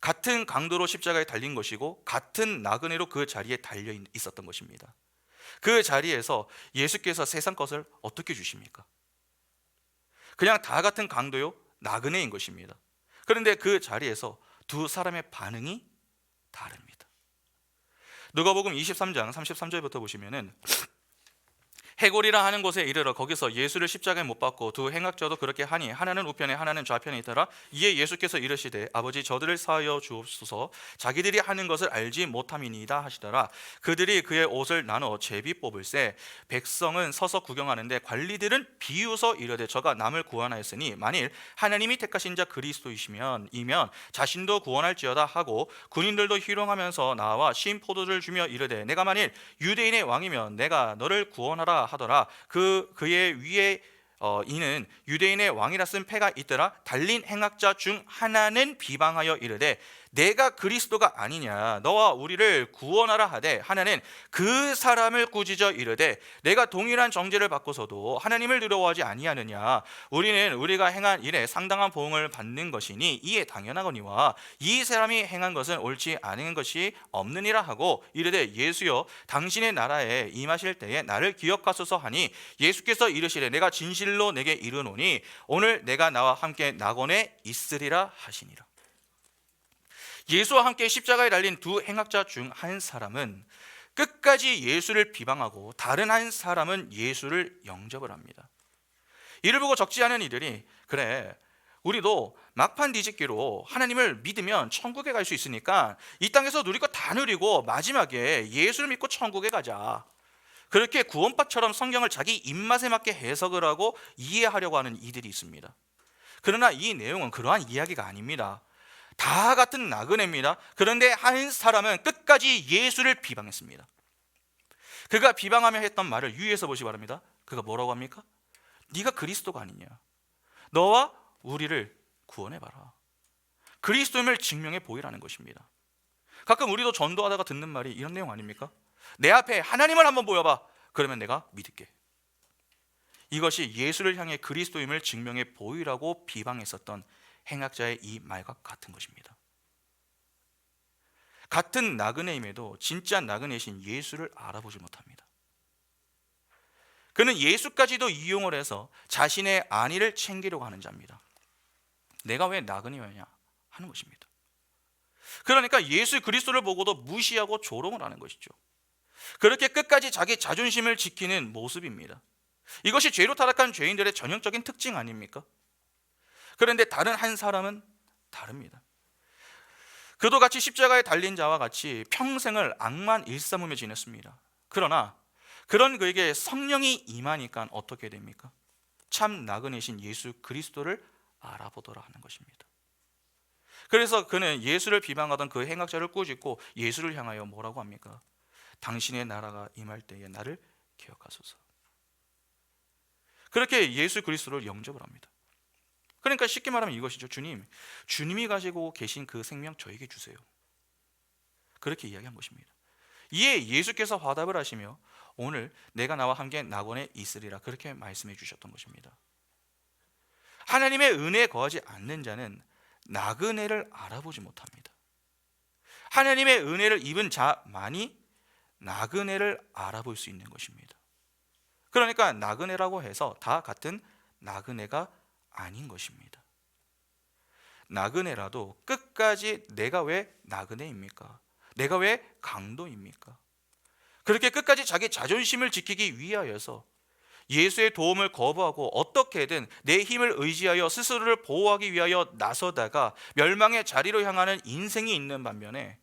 같은 강도로 십자가에 달린 것이고 같은 나그네로 그 자리에 달려 있었던 것입니다. 그 자리에서 예수께서 세상 것을 어떻게 주십니까? 그냥 다 같은 강도요, 나그네인 것입니다. 그런데 그 자리에서 두 사람의 반응이 다릅니다. 누가복음 23장 33절부터 보시면은 해골이라 하는 곳에 이르러 거기서 예수를 십자가에 못 박고 두 행악자도 그렇게 하니 하나는 우편에 하나는 좌편에 있더라. 이에 예수께서 이르시되 아버지 저들을 사하여 주옵소서 자기들이 하는 것을 알지 못함이니이다 하시더라. 그들이 그의 옷을 나눠 제비 뽑을새 백성은 서서 구경하는데 관리들은 비웃어 이르되 저가 남을 구원하였으니 만일 하나님이 택하신 자 그리스도이시면 이면 자신도 구원할지어다 하고 군인들도 희롱하면서 나와 신 포도를 주며 이르되 내가 만일 유대인의 왕이면 내가 너를 구원하라 하더라. 그의 위에 이는 유대인의 왕이라 쓴 패가 있더라. 달린 행악자 중 하나는 비방하여 이르되 내가 그리스도가 아니냐 너와 우리를 구원하라 하되 하나는 그 사람을 꾸짖어 이르되 내가 동일한 정죄를 받고서도 하나님을 두려워하지 아니하느냐 우리는 우리가 행한 일에 상당한 보응을 받는 것이니 이에 당연하거니와 이 사람이 행한 것은 옳지 않은 것이 없느니라 하고 이르되 예수여 당신의 나라에 임하실 때에 나를 기억하소서 하니 예수께서 이르시되 내가 진실로 내게 이르노니 오늘 내가 나와 함께 낙원에 있으리라 하시니라. 예수와 함께 십자가에 달린 두 행악자 중 한 사람은 끝까지 예수를 비방하고 다른 한 사람은 예수를 영접을 합니다. 이를 보고 적지 않은 이들이 그래 우리도 막판 뒤집기로 하나님을 믿으면 천국에 갈 수 있으니까 이 땅에서 누릴 거 다 누리고 마지막에 예수를 믿고 천국에 가자. 그렇게 구원파처럼 성경을 자기 입맛에 맞게 해석을 하고 이해하려고 하는 이들이 있습니다. 그러나 이 내용은 그러한 이야기가 아닙니다. 다 같은 나그네입니다. 그런데 한 사람은 끝까지 예수를 비방했습니다. 그가 비방하며 했던 말을 유의해서 보시기 바랍니다. 그가 뭐라고 합니까? 네가 그리스도가 아니냐 너와 우리를 구원해봐라. 그리스도임을 증명해 보이라는 것입니다. 가끔 우리도 전도하다가 듣는 말이 이런 내용 아닙니까? 내 앞에 하나님을 한번 보여봐. 그러면 내가 믿을게. 이것이 예수를 향해 그리스도임을 증명해 보이라고 비방했었던 행악자의 이 말과 같은 것입니다. 같은 나그네임에도 진짜 나그네이신 예수를 알아보지 못합니다. 그는 예수까지도 이용을 해서 자신의 안위를 챙기려고 하는 자입니다. 내가 왜 나그네였냐 하는 것입니다. 그러니까 예수 그리스도를 보고도 무시하고 조롱을 하는 것이죠. 그렇게 끝까지 자기 자존심을 지키는 모습입니다. 이것이 죄로 타락한 죄인들의 전형적인 특징 아닙니까? 그런데 다른 한 사람은 다릅니다. 그도 같이 십자가에 달린 자와 같이 평생을 악만 일삼으며 지냈습니다. 그러나 그런 그에게 성령이 임하니까 어떻게 됩니까? 참 나그네신 예수 그리스도를 알아보더라 하는 것입니다. 그래서 그는 예수를 비방하던 그 행악자를 꾸짖고 예수를 향하여 뭐라고 합니까? 당신의 나라가 임할 때에 나를 기억하소서. 그렇게 예수 그리스도를 영접을 합니다. 그러니까 쉽게 말하면 이것이죠. 주님이 가지고 계신 그 생명 저에게 주세요. 그렇게 이야기한 것입니다. 이에 예수께서 화답을 하시며 오늘 내가 나와 함께 낙원에 있으리라 그렇게 말씀해 주셨던 것입니다. 하나님의 은혜에 거하지 않는 자는 나그네를 알아보지 못합니다. 하나님의 은혜를 입은 자만이 나그네를 알아볼 수 있는 것입니다. 그러니까 나그네라고 해서 다 같은 나그네가 아닌 것입니다. 나그네라도 끝까지 내가 왜 나그네입니까? 내가 왜 강도입니까? 그렇게 끝까지 자기 자존심을 지키기 위하여서 예수의 도움을 거부하고 어떻게든 내 힘을 의지하여 스스로를 보호하기 위하여 나서다가 멸망의 자리로 향하는 인생이 있는 반면에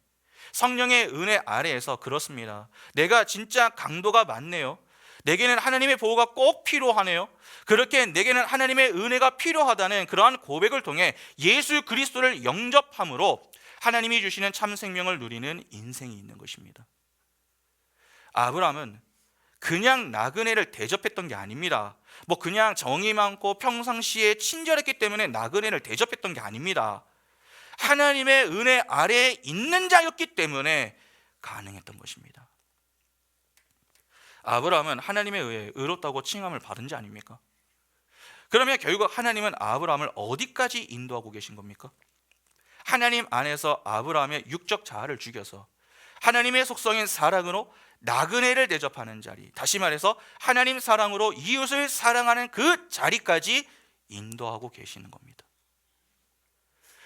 성령의 은혜 아래에서 그렇습니다. 내가 진짜 강도가 맞네요. 내게는 하나님의 보호가 꼭 필요하네요. 그렇게 내게는 하나님의 은혜가 필요하다는 그러한 고백을 통해 예수 그리스도를 영접함으로 하나님이 주시는 참 생명을 누리는 인생이 있는 것입니다. 아브라함은 그냥 나그네를 대접했던 게 아닙니다. 그냥 정이 많고 평상시에 친절했기 때문에 나그네를 대접했던 게 아닙니다. 하나님의 은혜 아래에 있는 자였기 때문에 가능했던 것입니다. 아브라함은 하나님에 의해 의롭다고 칭함을 받은 자 아닙니까? 그러면 결국 하나님은 아브라함을 어디까지 인도하고 계신 겁니까? 하나님 안에서 아브라함의 육적 자아를 죽여서 하나님의 속성인 사랑으로 나그네를 대접하는 자리, 다시 말해서 하나님 사랑으로 이웃을 사랑하는 그 자리까지 인도하고 계시는 겁니다.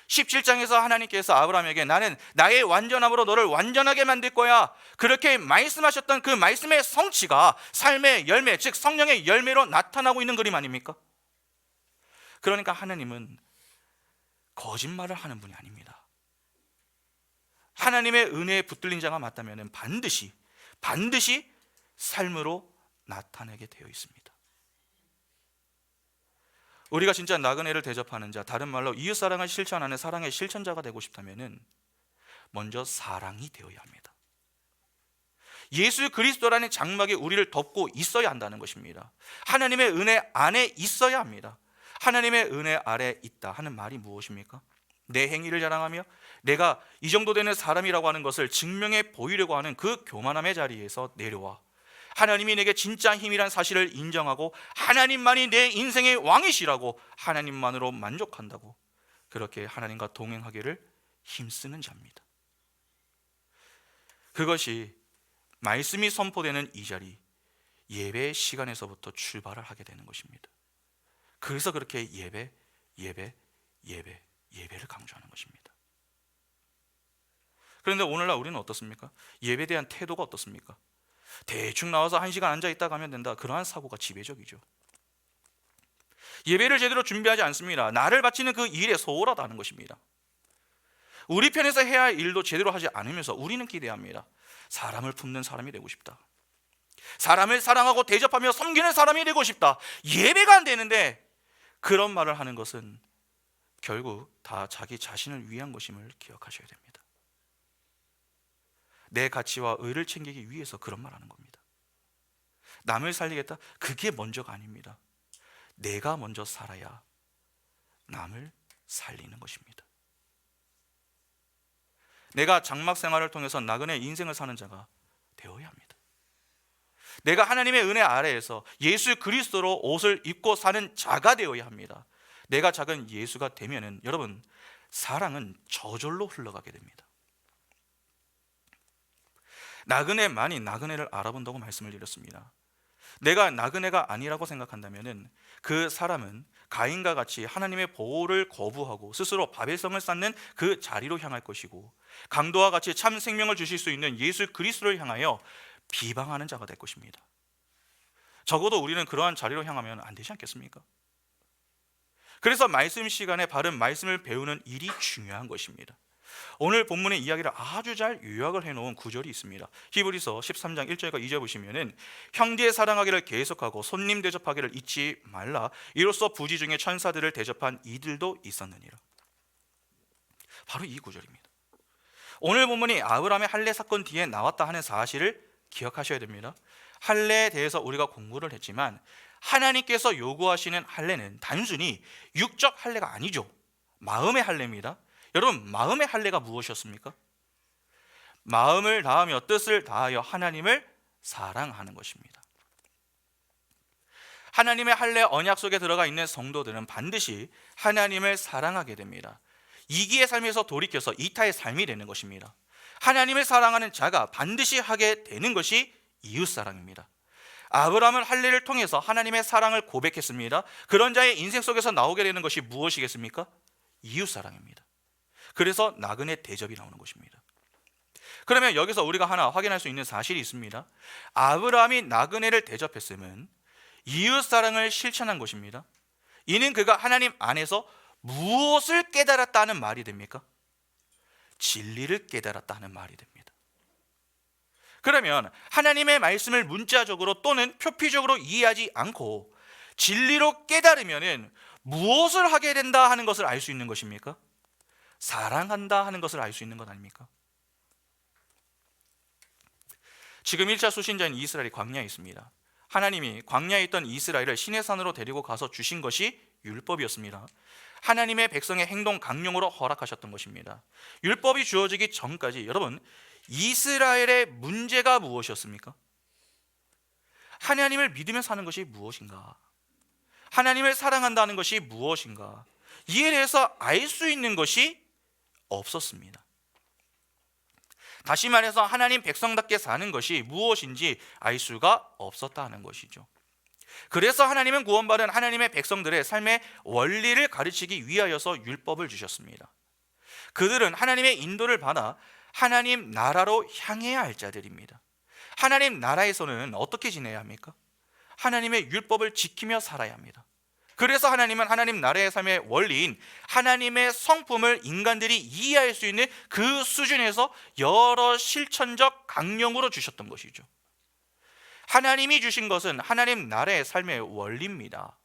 17장에서 하나님께서 아브라함에게 나는 나의 완전함으로 너를 완전하게 만들 거야 그렇게 말씀하셨던 그 말씀의 성취가 삶의 열매, 즉 성령의 열매로 나타나고 있는 그림 아닙니까? 그러니까 하나님은 거짓말을 하는 분이 아닙니다. 하나님의 은혜에 붙들린 자가 맞다면 반드시 삶으로 나타내게 되어 있습니다. 우리가 진짜 나그네를 대접하는 자, 다른 말로 이웃사랑을 실천하는 사랑의 실천자가 되고 싶다면 먼저 사랑이 되어야 합니다. 예수 그리스도라는 장막이 우리를 덮고 있어야 한다는 것입니다. 하나님의 은혜 안에 있어야 합니다. 하나님의 은혜 아래 있다 하는 말이 무엇입니까? 내 행위를 자랑하며 내가 이 정도 되는 사람이라고 하는 것을 증명해 보이려고 하는 그 교만함의 자리에서 내려와 하나님이 내게 진짜 힘이란 사실을 인정하고 하나님만이 내 인생의 왕이시라고 하나님만으로 만족한다고 그렇게 하나님과 동행하기를 힘쓰는 자입니다. 그것이 말씀이 선포되는 이 자리, 예배의 시간에서부터 출발을 하게 되는 것입니다. 그래서 그렇게 예배를 강조하는 것입니다. 그런데 오늘날 우리는 어떻습니까? 예배에 대한 태도가 어떻습니까? 대충 나와서 1시간 앉아있다 가면 된다, 그러한 사고가 지배적이죠. 예배를 제대로 준비하지 않습니다. 나를 바치는 그 일에 소홀하다는 것입니다. 우리 편에서 해야 할 일도 제대로 하지 않으면서 우리는 기대합니다. 사람을 품는 사람이 되고 싶다, 사람을 사랑하고 대접하며 섬기는 사람이 되고 싶다. 예배가 안 되는데 그런 말을 하는 것은 결국 다 자기 자신을 위한 것임을 기억하셔야 됩니다. 내 가치와 의를 챙기기 위해서 그런 말 하는 겁니다. 남을 살리겠다? 그게 먼저가 아닙니다. 내가 먼저 살아야 남을 살리는 것입니다. 내가 장막 생활을 통해서 나그네 인생을 사는 자가 되어야 합니다. 내가 하나님의 은혜 아래에서 예수 그리스도로 옷을 입고 사는 자가 되어야 합니다. 내가 작은 예수가 되면은 여러분, 사랑은 저절로 흘러가게 됩니다. 나그네만이 나그네를 알아본다고 말씀을 드렸습니다. 내가 나그네가 아니라고 생각한다면은 그 사람은 가인과 같이 하나님의 보호를 거부하고 스스로 바벨성을 쌓는 그 자리로 향할 것이고, 강도와 같이 참 생명을 주실 수 있는 예수 그리스도를 향하여 비방하는 자가 될 것입니다. 적어도 우리는 그러한 자리로 향하면 안 되지 않겠습니까? 그래서 말씀 시간에 바른 말씀을 배우는 일이 중요한 것입니다. 오늘 본문의 이야기를 아주 잘 요약을 해놓은 구절이 있습니다. 히브리서 13장 1절과 2절 보시면은 형제 사랑하기를 계속하고 손님 대접하기를 잊지 말라. 이로써 부지 중에 천사들을 대접한 이들도 있었느니라. 바로 이 구절입니다. 오늘 본문이 아브라함의 할례 사건 뒤에 나왔다 하는 사실을 기억하셔야 됩니다. 할례에 대해서 우리가 공부를 했지만 하나님께서 요구하시는 할례는 단순히 육적 할례가 아니죠. 마음의 할례입니다. 여러분, 마음의 할례가 무엇이었습니까? 마음을 다하며 뜻을 다하여 하나님을 사랑하는 것입니다. 하나님의 할례 언약 속에 들어가 있는 성도들은 반드시 하나님을 사랑하게 됩니다. 이기의 삶에서 돌이켜서 이타의 삶이 되는 것입니다. 하나님을 사랑하는 자가 반드시 하게 되는 것이 이웃사랑입니다. 아브라함은 할례를 통해서 하나님의 사랑을 고백했습니다. 그런 자의 인생 속에서 나오게 되는 것이 무엇이겠습니까? 이웃사랑입니다. 그래서 나그네 대접이 나오는 것입니다. 그러면 여기서 우리가 하나 확인할 수 있는 사실이 있습니다. 아브라함이 나그네를 대접했음은 이웃사랑을 실천한 것입니다. 이는 그가 하나님 안에서 무엇을 깨달았다는 말이 됩니까? 진리를 깨달았다는 말이 됩니다. 그러면 하나님의 말씀을 문자적으로 또는 표피적으로 이해하지 않고 진리로 깨달으면 무엇을 하게 된다 하는 것을 알 수 있는 것입니까? 사랑한다 하는 것을 알 수 있는 것 아닙니까? 지금 1차 수신자인 이스라엘이 광야에 있습니다. 하나님이 광야에 있던 이스라엘을 시내산으로 데리고 가서 주신 것이 율법이었습니다. 하나님의 백성의 행동 강령으로 허락하셨던 것입니다. 율법이 주어지기 전까지 여러분, 이스라엘의 문제가 무엇이었습니까? 하나님을 믿으며 사는 것이 무엇인가? 하나님을 사랑한다는 것이 무엇인가? 이에 대해서 알 수 있는 것이 없었습니다. 다시 말해서 하나님 백성답게 사는 것이 무엇인지 알 수가 없었다는 것이죠. 그래서 하나님은 구원받은 하나님의 백성들의 삶의 원리를 가르치기 위하여서 율법을 주셨습니다. 그들은 하나님의 인도를 받아 하나님 나라로 향해야 할 자들입니다. 하나님 나라에서는 어떻게 지내야 합니까? 하나님의 율법을 지키며 살아야 합니다. 그래서 하나님은 하나님 나라의 삶의 원리인 하나님의 성품을 인간들이 이해할 수 있는 그 수준에서 여러 실천적 강령으로 주셨던 것이죠. 하나님이 주신 것은 하나님 나라의 삶의 원리입니다.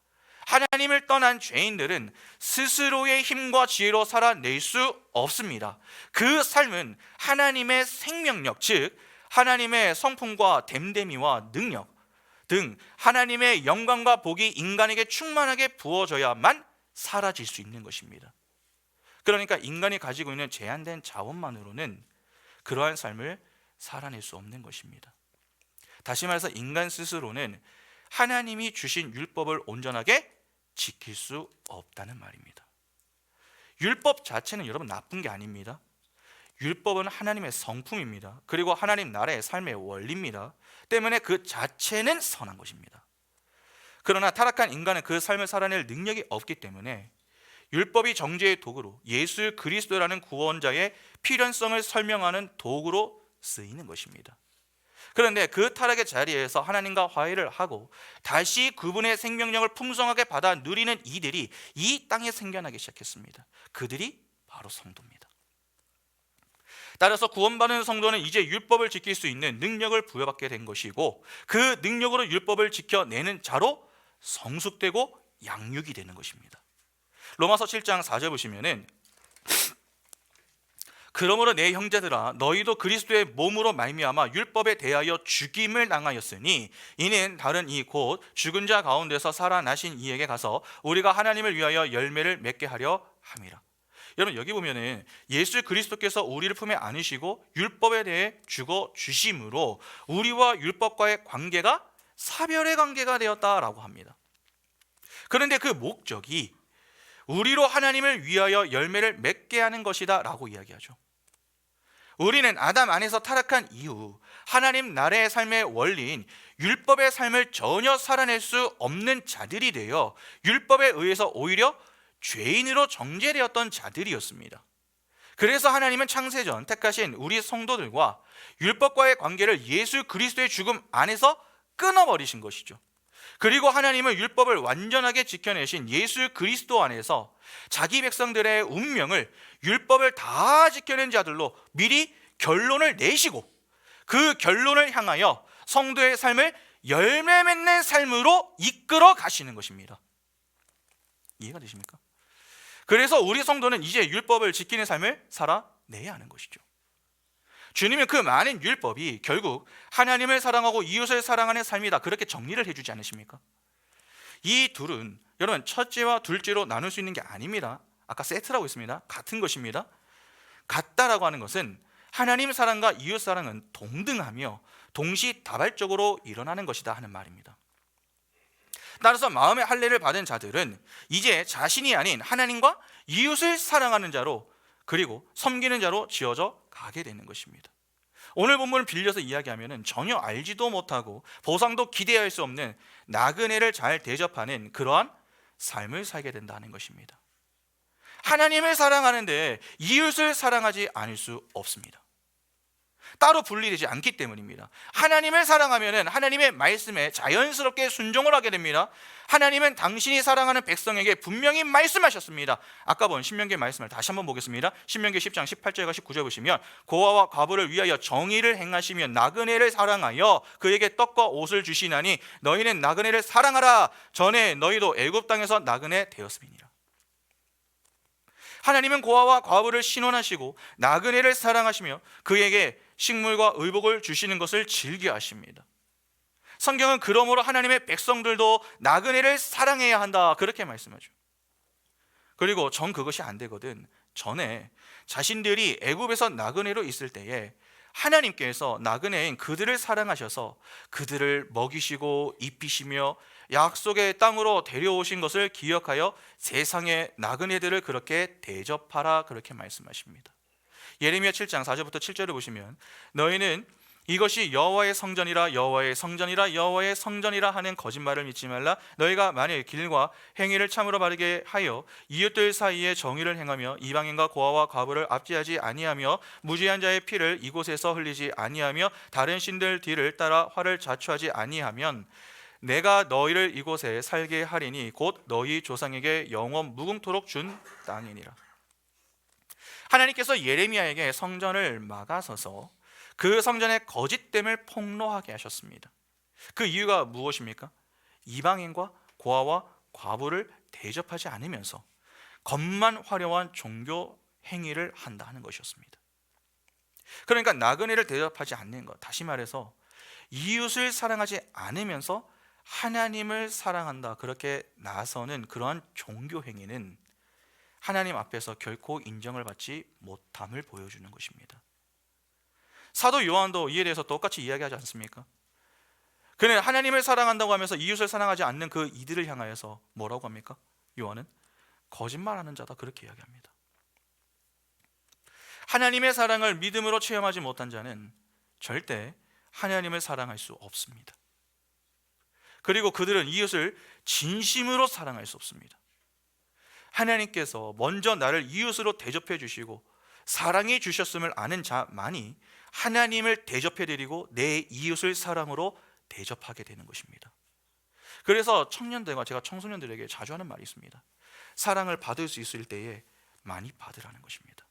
하나님을 떠난 죄인들은 스스로의 힘과 지혜로 살아낼 수 없습니다. 그 삶은 하나님의 생명력, 즉 하나님의 성품과 됨됨이와 능력 등 하나님의 영광과 복이 인간에게 충만하게 부어져야만 사라질 수 있는 것입니다. 그러니까 인간이 가지고 있는 제한된 자원만으로는 그러한 삶을 살아낼 수 없는 것입니다. 다시 말해서 인간 스스로는 하나님이 주신 율법을 온전하게 지킬 수 없다는 말입니다. 율법 자체는 여러분 나쁜 게 아닙니다. 율법은 하나님의 성품입니다. 그리고 하나님 나라의 삶의 원리입니다. 때문에 그 자체는 선한 것입니다. 그러나 타락한 인간은 그 삶을 살아낼 능력이 없기 때문에 율법이 정죄의 도구로 예수 그리스도라는 구원자의 필연성을 설명하는 도구로 쓰이는 것입니다. 그런데 그 타락의 자리에서 하나님과 화해를 하고 다시 그분의 생명력을 풍성하게 받아 누리는 이들이 이 땅에 생겨나기 시작했습니다. 그들이 바로 성도입니다. 따라서 구원받은 성도는 이제 율법을 지킬 수 있는 능력을 부여받게 된 것이고 그 능력으로 율법을 지켜내는 자로 성숙되고 양육이 되는 것입니다. 로마서 7장 4절 보시면은 그러므로 내 형제들아 너희도 그리스도의 몸으로 말미암아 율법에 대하여 죽임을 당하였으니 이는 다른 이 곧 죽은 자 가운데서 살아나신 이에게 가서 우리가 하나님을 위하여 열매를 맺게 하려 함이라. 여러분 여기 보면은 예수 그리스도께서 우리를 품에 안으시고 율법에 대해 죽어 주심으로 우리와 율법과의 관계가 사별의 관계가 되었다라고 합니다. 그런데 그 목적이 우리로 하나님을 위하여 열매를 맺게 하는 것이다 라고 이야기하죠. 우리는 아담 안에서 타락한 이후 하나님 나라의 삶의 원리인 율법의 삶을 전혀 살아낼 수 없는 자들이 되어 율법에 의해서 오히려 죄인으로 정죄되었던 자들이었습니다. 그래서 하나님은 창세전 택하신 우리 성도들과 율법과의 관계를 예수 그리스도의 죽음 안에서 끊어버리신 것이죠. 그리고 하나님은 율법을 완전하게 지켜내신 예수 그리스도 안에서 자기 백성들의 운명을 율법을 다 지켜낸 자들로 미리 결론을 내시고 그 결론을 향하여 성도의 삶을 열매 맺는 삶으로 이끌어 가시는 것입니다. 이해가 되십니까? 그래서 우리 성도는 이제 율법을 지키는 삶을 살아내야 하는 것이죠. 주님은 그 많은 율법이 결국 하나님을 사랑하고 이웃을 사랑하는 삶이다, 그렇게 정리를 해주지 않으십니까? 이 둘은 여러분 첫째와 둘째로 나눌 수 있는 게 아닙니다. 아까 세트라고 했습니다. 같은 것입니다. 같다라고 하는 것은 하나님 사랑과 이웃 사랑은 동등하며 동시다발적으로 일어나는 것이다 하는 말입니다. 따라서 마음의 할례를 받은 자들은 이제 자신이 아닌 하나님과 이웃을 사랑하는 자로, 그리고 섬기는 자로 지어져 가게 되는 것입니다. 오늘 본문을 빌려서 이야기하면 전혀 알지도 못하고 보상도 기대할 수 없는 나그네를 잘 대접하는 그러한 삶을 살게 된다는 것입니다. 하나님을 사랑하는데 이웃을 사랑하지 않을 수 없습니다. 따로 분리되지 않기 때문입니다. 하나님을 사랑하면 하나님의 말씀에 자연스럽게 순종을 하게 됩니다. 하나님은 당신이 사랑하는 백성에게 분명히 말씀하셨습니다. 아까 본 신명기의 말씀을 다시 한번 보겠습니다. 신명기 10장 18절과 19절 보시면 고아와 과부를 위하여 정의를 행하시며 나그네를 사랑하여 그에게 떡과 옷을 주시나니 너희는 나그네를 사랑하라. 전에 너희도 애굽 땅에서 나그네 되었음이니라. 하나님은 고아와 과부를 신원하시고 나그네를 사랑하시며 그에게 식물과 의복을 주시는 것을 즐겨하십니다. 성경은 그러므로 하나님의 백성들도 나그네를 사랑해야 한다, 그렇게 말씀하죠. 그리고 전 그것이 안 되거든 전에 자신들이 애굽에서 나그네로 있을 때에 하나님께서 나그네인 그들을 사랑하셔서 그들을 먹이시고 입히시며 약속의 땅으로 데려오신 것을 기억하여 세상의 나그네들을 그렇게 대접하라, 그렇게 말씀하십니다. 예레미야 7장 4절부터 7절을 보시면 너희는 이것이 여호와의 성전이라 여호와의 성전이라 여호와의 성전이라 하는 거짓말을 믿지 말라. 너희가 만일 길과 행위를 참으로 바르게 하여 이웃들 사이에 정의를 행하며 이방인과 고아와 과부를 압제하지 아니하며 무죄한 자의 피를 이곳에서 흘리지 아니하며 다른 신들 뒤를 따라 화를 자초하지 아니하면 내가 너희를 이곳에 살게 하리니 곧 너희 조상에게 영원 무궁토록 준 땅이니라. 하나님께서 예레미야에게 성전을 막아서서 그 성전의 거짓됨을 폭로하게 하셨습니다. 그 이유가 무엇입니까? 이방인과 고아와 과부를 대접하지 않으면서 겉만 화려한 종교 행위를 한다 하는 것이었습니다. 그러니까 나그네를 대접하지 않는 것, 다시 말해서 이웃을 사랑하지 않으면서 하나님을 사랑한다, 그렇게 나서는 그러한 종교 행위는 하나님 앞에서 결코 인정을 받지 못함을 보여주는 것입니다. 사도 요한도 이에 대해서 똑같이 이야기하지 않습니까? 그는 하나님을 사랑한다고 하면서 이웃을 사랑하지 않는 그 이들을 향하여서 뭐라고 합니까? 요한은 거짓말하는 자다, 그렇게 이야기합니다. 하나님의 사랑을 믿음으로 체험하지 못한 자는 절대 하나님을 사랑할 수 없습니다. 그리고 그들은 이웃을 진심으로 사랑할 수 없습니다. 하나님께서 먼저 나를 이웃으로 대접해 주시고 사랑해 주셨음을 아는 자만이 하나님을 대접해 드리고 내 이웃을 사랑으로 대접하게 되는 것입니다. 그래서 청년들과 제가 청소년들에게 자주 하는 말이 있습니다. 사랑을 받을 수 있을 때에 많이 받으라는 것입니다.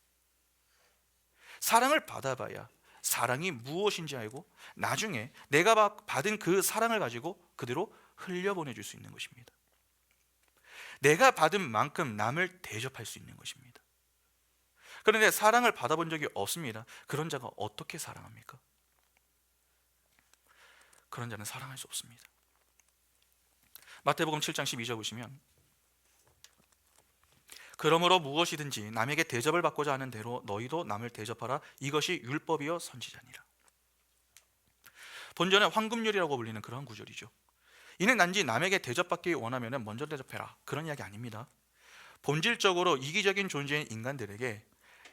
사랑을 받아봐야 사랑이 무엇인지 알고 나중에 내가 받은 그 사랑을 가지고 그대로 흘려보내줄 수 있는 것입니다. 내가 받은 만큼 남을 대접할 수 있는 것입니다. 그런데 사랑을 받아본 적이 없습니다. 그런 자가 어떻게 사랑합니까? 그런 자는 사랑할 수 없습니다. 마태복음 7장 12절 보시면 그러므로 무엇이든지 남에게 대접을 받고자 하는 대로 너희도 남을 대접하라. 이것이 율법이요 선지자니라. 본전은 황금률이라고 불리는 그런 구절이죠. 이는 단지 남에게 대접받기 원하면 먼저 대접해라, 그런 이야기 아닙니다. 본질적으로 이기적인 존재인 인간들에게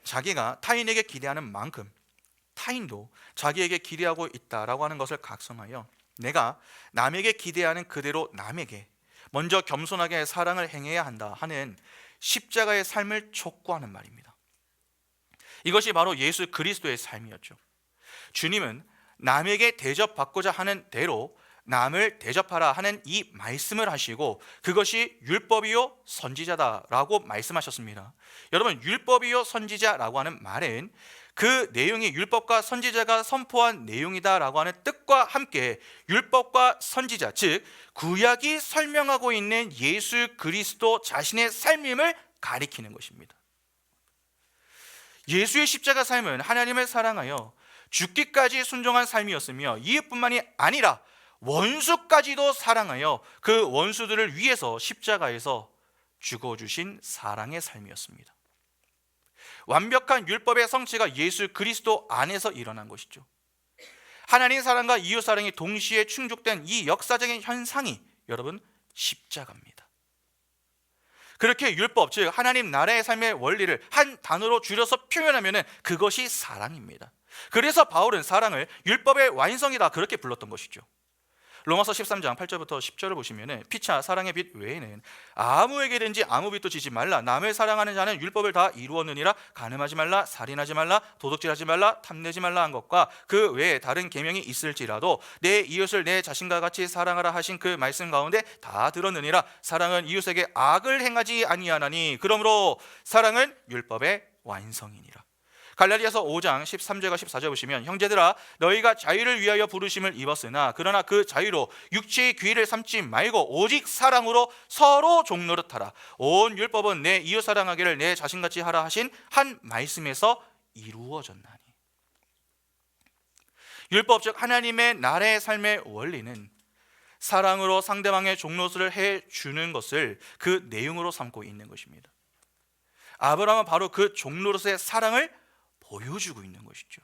자기가 타인에게 기대하는 만큼 타인도 자기에게 기대하고 있다라고 하는 것을 각성하여 내가 남에게 기대하는 그대로 남에게 먼저 겸손하게 사랑을 행해야 한다 하는 십자가의 삶을 촉구하는 말입니다. 이것이 바로 예수 그리스도의 삶이었죠. 주님은 남에게 대접받고자 하는 대로 남을 대접하라 하는 이 말씀을 하시고, 그것이 율법이요 선지자다라고 말씀하셨습니다. 여러분, 율법이요 선지자라고 하는 말은 그 내용이 율법과 선지자가 선포한 내용이다라고 하는 뜻과 함께 율법과 선지자, 즉 구약이 설명하고 있는 예수 그리스도 자신의 삶임을 가리키는 것입니다. 예수의 십자가 삶은 하나님을 사랑하여 죽기까지 순종한 삶이었으며, 이뿐만이 아니라 원수까지도 사랑하여 그 원수들을 위해서 십자가에서 죽어주신 사랑의 삶이었습니다. 완벽한 율법의 성취가 예수 그리스도 안에서 일어난 것이죠. 하나님 사랑과 이웃 사랑이 동시에 충족된 이 역사적인 현상이 여러분 십자가입니다. 그렇게 율법, 즉 하나님 나라의 삶의 원리를 한 단어로 줄여서 표현하면 그것이 사랑입니다. 그래서 바울은 사랑을 율법의 완성이다 그렇게 불렀던 것이죠. 로마서 13장 8절부터 10절을 보시면 피차 사랑의 빛 외에는 아무에게든지 아무 빚도 지지 말라. 남을 사랑하는 자는 율법을 다 이루었느니라. 간음하지 말라, 살인하지 말라, 도둑질하지 말라, 탐내지 말라 한 것과 그 외에 다른 계명이 있을지라도 내 이웃을 내 자신과 같이 사랑하라 하신 그 말씀 가운데 다 들었느니라. 사랑은 이웃에게 악을 행하지 아니하나니 그러므로 사랑은 율법의 완성이니라. 갈라디아서 5장 13절과 14절 보시면 형제들아 너희가 자유를 위하여 부르심을 입었으나 그러나 그 자유로 육체의 귀를 삼지 말고 오직 사랑으로 서로 종노릇하라. 온 율법은 내 이웃 사랑하기를 내 자신같이 하라 하신 한 말씀에서 이루어졌나니. 율법 즉 하나님의 나라의 삶의 원리는 사랑으로 상대방의 종노릇을 해주는 것을 그 내용으로 삼고 있는 것입니다. 아브라함은 바로 그 종노릇의 사랑을 보여주고 있는 것이죠.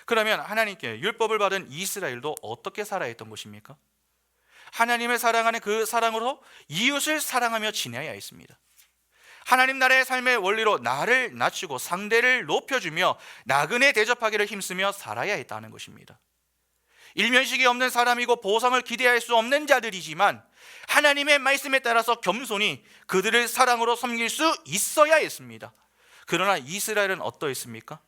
그러면 하나님께 율법을 받은 이스라엘도 어떻게 살아야 했던 것입니까? 하나님을 사랑하는 그 사랑으로 이웃을 사랑하며 지내야 했습니다. 하나님 나라의 삶의 원리로 나를 낮추고 상대를 높여주며 나그네 대접하기를 힘쓰며 살아야 했다는 것입니다. 일면식이 없는 사람이고 보상을 기대할 수 없는 자들이지만 하나님의 말씀에 따라서 겸손히 그들을 사랑으로 섬길 수 있어야 했습니다. 그러나 이스라엘은 어떠했습니까?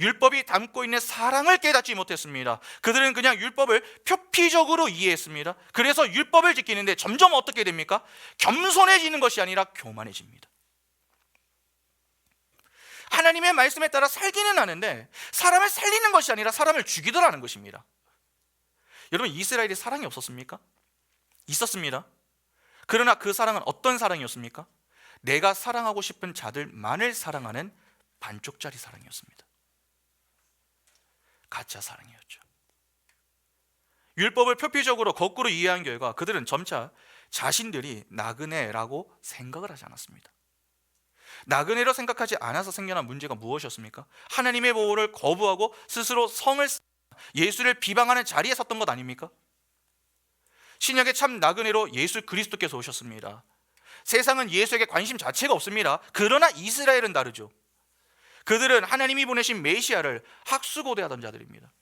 율법이 담고 있는 사랑을 깨닫지 못했습니다. 그들은 그냥 율법을 표피적으로 이해했습니다. 그래서 율법을 지키는데 점점 어떻게 됩니까? 겸손해지는 것이 아니라 교만해집니다. 하나님의 말씀에 따라 살기는 하는데 사람을 살리는 것이 아니라 사람을 죽이더라는 것입니다. 여러분, 이스라엘이 사랑이 없었습니까? 있었습니다. 그러나 그 사랑은 어떤 사랑이었습니까? 내가 사랑하고 싶은 자들만을 사랑하는 반쪽짜리 사랑이었습니다. 가짜 사랑이었죠. 율법을 표피적으로 거꾸로 이해한 결과 그들은 점차 자신들이 나그네라고 생각을 하지 않았습니다. 나그네로 생각하지 않아서 생겨난 문제가 무엇이었습니까? 하나님의 보호를 거부하고 스스로 성을 예수를 비방하는 자리에 섰던 것 아닙니까? 신약의 참 나그네로 예수 그리스도께서 오셨습니다. 세상은 예수에게 관심 자체가 없습니다. 그러나 이스라엘은 다르죠. 그들은 하나님이 보내신 메시아를 학수고대하던 자들입니다.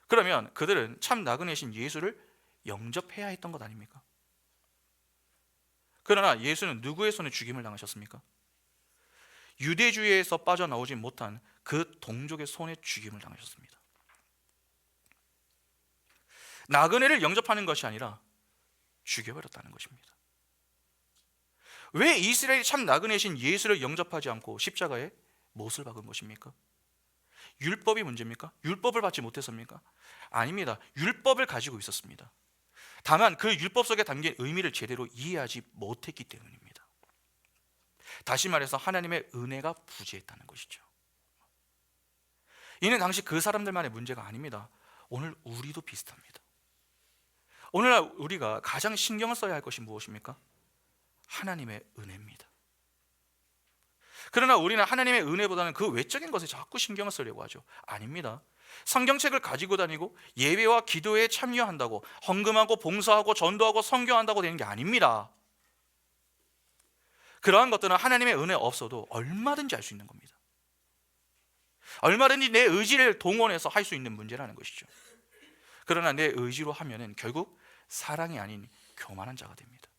그러면 그들은 참 나그네신 예수를 영접해야 했던 것 아닙니까? 그러나 예수는 누구의 손에 죽임을 당하셨습니까? 유대주의에서 빠져나오지 못한 그 동족의 손에 죽임을 당하셨습니다. 나그네를 영접하는 것이 아니라 죽여버렸다는 것입니다. 왜 이스라엘이 참 나그네신 예수를 영접하지 않고 십자가에 못을 박은 것입니까? 율법이 문제입니까? 율법을 받지 못했습니까? 아닙니다. 율법을 가지고 있었습니다. 다만 그 율법 속에 담긴 의미를 제대로 이해하지 못했기 때문입니다. 다시 말해서 하나님의 은혜가 부재했다는 것이죠. 이는 당시 그 사람들만의 문제가 아닙니다. 오늘 우리도 비슷합니다. 오늘날 우리가 가장 신경을 써야 할 것이 무엇입니까? 하나님의 은혜입니다. 그러나 우리는 하나님의 은혜보다는 그 외적인 것에 자꾸 신경을 쓰려고 하죠. 아닙니다. 성경책을 가지고 다니고 예배와 기도에 참여한다고 헌금하고 봉사하고 전도하고 선교한다고 되는 게 아닙니다. 그러한 것들은 하나님의 은혜 없어도 얼마든지 할 수 있는 겁니다. 얼마든지 내 의지를 동원해서 할 수 있는 문제라는 것이죠. 그러나 내 의지로 하면은 결국 사랑이 아닌 교만한 자가 됩니다.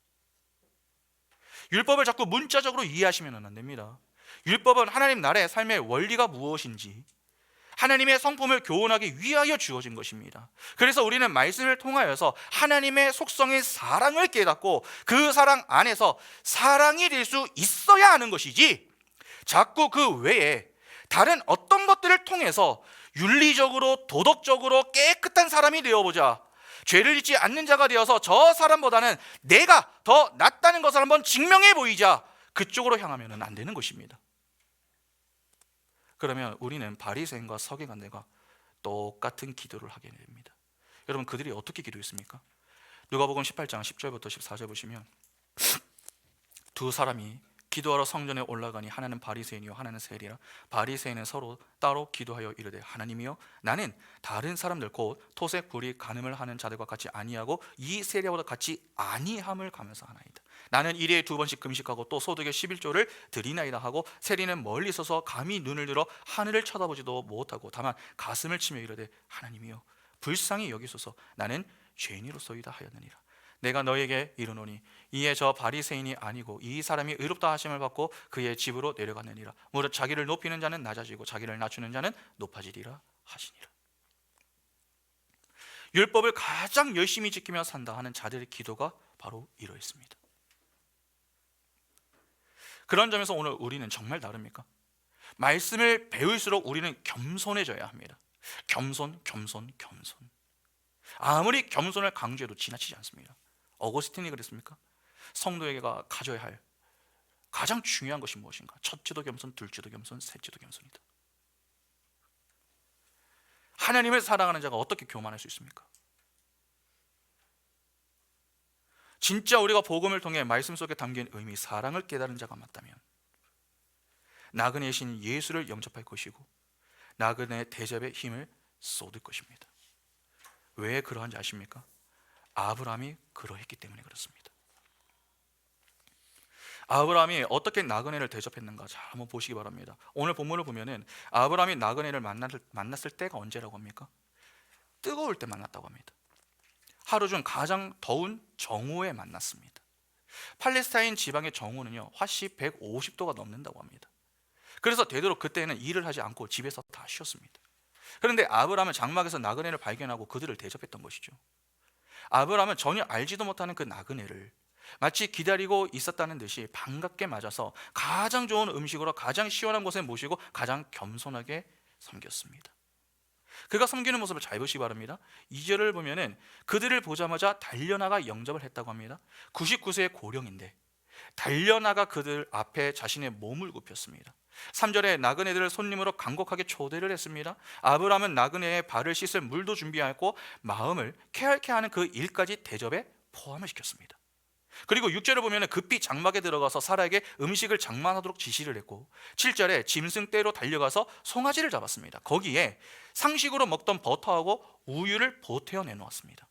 율법을 자꾸 문자적으로 이해하시면 안 됩니다. 율법은 하나님 나라의 삶의 원리가 무엇인지, 하나님의 성품을 교훈하기 위하여 주어진 것입니다. 그래서 우리는 말씀을 통하여서 하나님의 속성의 사랑을 깨닫고 그 사랑 안에서 사랑이 될 수 있어야 하는 것이지, 자꾸 그 외에 다른 어떤 것들을 통해서 윤리적으로 도덕적으로 깨끗한 사람이 되어보자, 죄를 짓지 않는 자가 되어서 저 사람보다는 내가 더 낫다는 것을 한번 증명해 보이자, 그쪽으로 향하면 안 되는 것입니다. 그러면 우리는 바리새인과 서기관들과 똑같은 기도를 하게 됩니다. 여러분, 그들이 어떻게 기도했습니까? 누가복음 18장 10절부터 14절 보시면, 두 사람이 기도하러 성전에 올라가니 하나는 바리새인이요 하나는 세리라. 바리새인은 서로 따로 기도하여 이르되, 하나님이여, 나는 다른 사람들 곧 토색 불이 간음을 하는 자들과 같이 아니하고 이 세리보다 같이 아니함을 감사하나이다. 나는 일에 2번씩 금식하고 또 소득의 11조를 드리나이다 하고, 세리는 멀리 서서 감히 눈을 들어 하늘을 쳐다보지도 못하고 다만 가슴을 치며 이르되, 하나님이여, 불쌍히 여기소서, 나는 죄인이로소이다 하였느니라. 내가 너에게 이르노니 이에 저 바리새인이 아니고 이 사람이 의롭다 하심을 받고 그의 집으로 내려갔느니라. 무릇 자기를 높이는 자는 낮아지고 자기를 낮추는 자는 높아지리라 하시니라. 율법을 가장 열심히 지키며 산다 하는 자들의 기도가 바로 이러했습니다. 그런 점에서 오늘 우리는 정말 다릅니까? 말씀을 배울수록 우리는 겸손해져야 합니다. 겸손. 아무리 겸손을 강조해도 지나치지 않습니다. 어거스틴이 그랬습니까? 성도에게가 가져야 할 가장 중요한 것이 무엇인가? 첫째도 겸손, 둘째도 겸손, 셋째도 겸손이다. 하나님을 사랑하는 자가 어떻게 교만할 수 있습니까? 진짜 우리가 복음을 통해 말씀 속에 담긴 의미, 사랑을 깨달은 자가 맞다면 나그네의 신 예수를 영접할 것이고 나그네의 대접의 힘을 쏟을 것입니다. 왜 그러한지 아십니까? 아브라함이 그러했기 때문에 그렇습니다. 아브라함이 어떻게 나그네를 대접했는가 잘 한번 보시기 바랍니다. 오늘 본문을 보면은 아브라함이 나그네를 만났을 때가 언제라고 합니까? 뜨거울 때 만났다고 합니다. 하루 중 가장 더운 정오에 만났습니다. 팔레스타인 지방의 정오는요, 화씨 150도가 넘는다고 합니다. 그래서 되도록 그때는 일을 하지 않고 집에서 다 쉬었습니다. 그런데 아브라함은 장막에서 나그네를 발견하고 그들을 대접했던 것이죠. 아브라함은 전혀 알지도 못하는 그 나그네를 마치 기다리고 있었다는 듯이 반갑게 맞아서 가장 좋은 음식으로 가장 시원한 곳에 모시고 가장 겸손하게 섬겼습니다. 그가 섬기는 모습을 잘 보시기 바랍니다. 2절을 보면은 그들을 보자마자 달려나가 영접을 했다고 합니다. 99세의 고령인데 달려나가 그들 앞에 자신의 몸을 굽혔습니다. 3절에 나그네들을 손님으로 간곡하게 초대를 했습니다. 아브라함은 나그네의 발을 씻을 물도 준비하였고 마음을 쾌활케 하는 그 일까지 대접에 포함을 시켰습니다. 그리고 6절을 보면 급히 장막에 들어가서 사라에게 음식을 장만하도록 지시를 했고, 7절에 짐승떼로 달려가서 송아지를 잡았습니다. 거기에 상식으로 먹던 버터하고 우유를 보태어 내놓았습니다.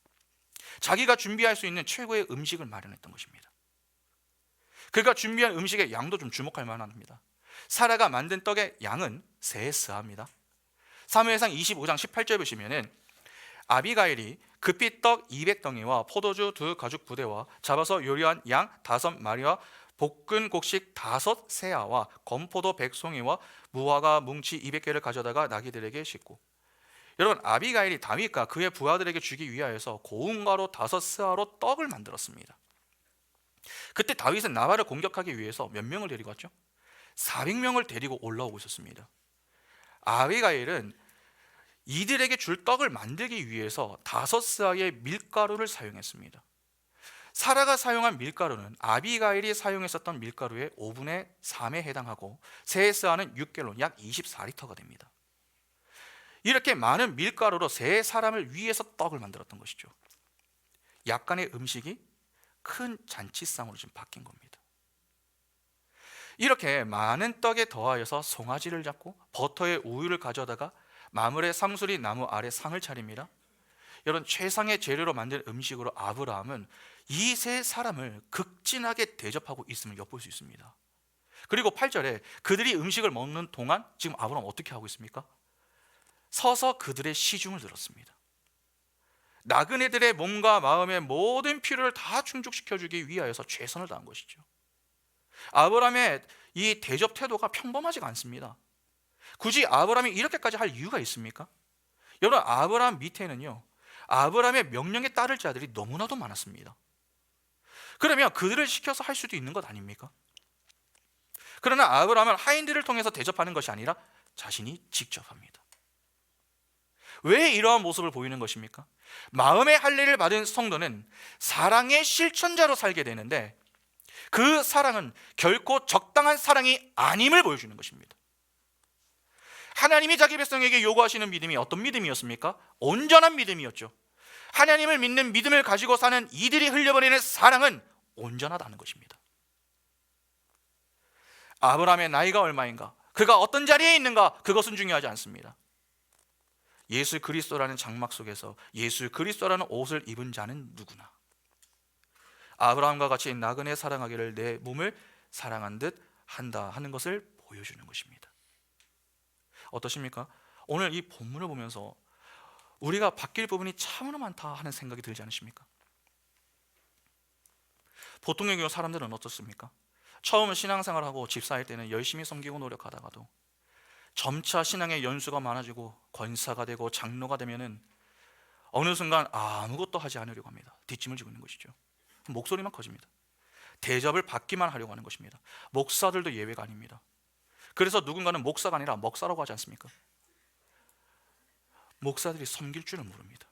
자기가 준비할 수 있는 최고의 음식을 마련했던 것입니다. 그가 준비한 음식의 양도 좀 주목할 만합니다. 사라가 만든 떡의 양은 세 스아입니다. 사무엘상 25장 18절 보시면은 아비가일이 급히 떡 200덩이와 포도주 2가죽 부대와 잡아서 요리한 양 5마리와 볶은 곡식 5세아와 건포도 100송이와 무화과 뭉치 200개를 가져다가 나귀들에게 싣고, 여러분, 아비가일이 다윗과 그의 부하들에게 주기 위하여서 고운 가루 5스아로 떡을 만들었습니다. 그때 다윗은 나발을 공격하기 위해서 몇 명을 데리고 왔죠? 400명을 데리고 올라오고 있었습니다. 아비가일은 이들에게 줄 떡을 만들기 위해서 5스아의 밀가루를 사용했습니다. 사라가 사용한 밀가루는 아비가일이 사용했었던 밀가루의 5분의 3에 해당하고 세 스아는 6갤론, 약 24리터가 됩니다. 이렇게 많은 밀가루로 세 사람을 위해서 떡을 만들었던 것이죠. 약간의 음식이 큰 잔치상으로 지금 바뀐 겁니다. 이렇게 많은 떡에 더하여서 송아지를 잡고 버터에 우유를 가져다가 마물의 상수리 나무 아래 상을 차립니다. 이런 최상의 재료로 만든 음식으로 아브라함은 이 세 사람을 극진하게 대접하고 있음을 엿볼 수 있습니다. 그리고 8절에 그들이 음식을 먹는 동안 지금 아브라함 어떻게 하고 있습니까? 서서 그들의 시중을 들었습니다. 나그네들의 몸과 마음의 모든 필요를 다 충족시켜주기 위하여서 최선을 다한 것이죠. 아브라함의 이 대접 태도가 평범하지가 않습니다. 굳이 아브라함이 이렇게까지 할 이유가 있습니까? 여러분, 아브라함 밑에는요, 아브라함의 명령에 따를 자들이 너무나도 많았습니다. 그러면 그들을 시켜서 할 수도 있는 것 아닙니까? 그러나 아브라함은 하인들을 통해서 대접하는 것이 아니라 자신이 직접 합니다. 왜 이러한 모습을 보이는 것입니까? 마음의 할례를 받은 성도는 사랑의 실천자로 살게 되는데, 그 사랑은 결코 적당한 사랑이 아님을 보여주는 것입니다. 하나님이 자기 백성에게 요구하시는 믿음이 어떤 믿음이었습니까? 온전한 믿음이었죠. 하나님을 믿는 믿음을 가지고 사는 이들이 흘려버리는 사랑은 온전하다는 것입니다. 아브라함의 나이가 얼마인가, 그가 어떤 자리에 있는가, 그것은 중요하지 않습니다. 예수 그리스도라는 장막 속에서 예수 그리스도라는 옷을 입은 자는 누구나 아브라함과 같이 나그네 사랑하기를 내 몸을 사랑한 듯 한다 하는 것을 보여주는 것입니다. 어떠십니까? 오늘 이 본문을 보면서 우리가 바뀔 부분이 참으로 많다 하는 생각이 들지 않으십니까? 보통의 경우 사람들은 어떻습니까? 처음 신앙생활하고 집사할 때는 열심히 섬기고 노력하다가도 점차 신앙의 연수가 많아지고 권사가 되고 장로가 되면은 어느 순간 아무것도 하지 않으려고 합니다. 뒷짐을 지고 있는 것이죠. 목소리만 커집니다. 대접을 받기만 하려고 하는 것입니다. 목사들도 예외가 아닙니다. 그래서 누군가는 목사가 아니라 먹사라고 하지 않습니까? 목사들이 섬길 줄을 모릅니다.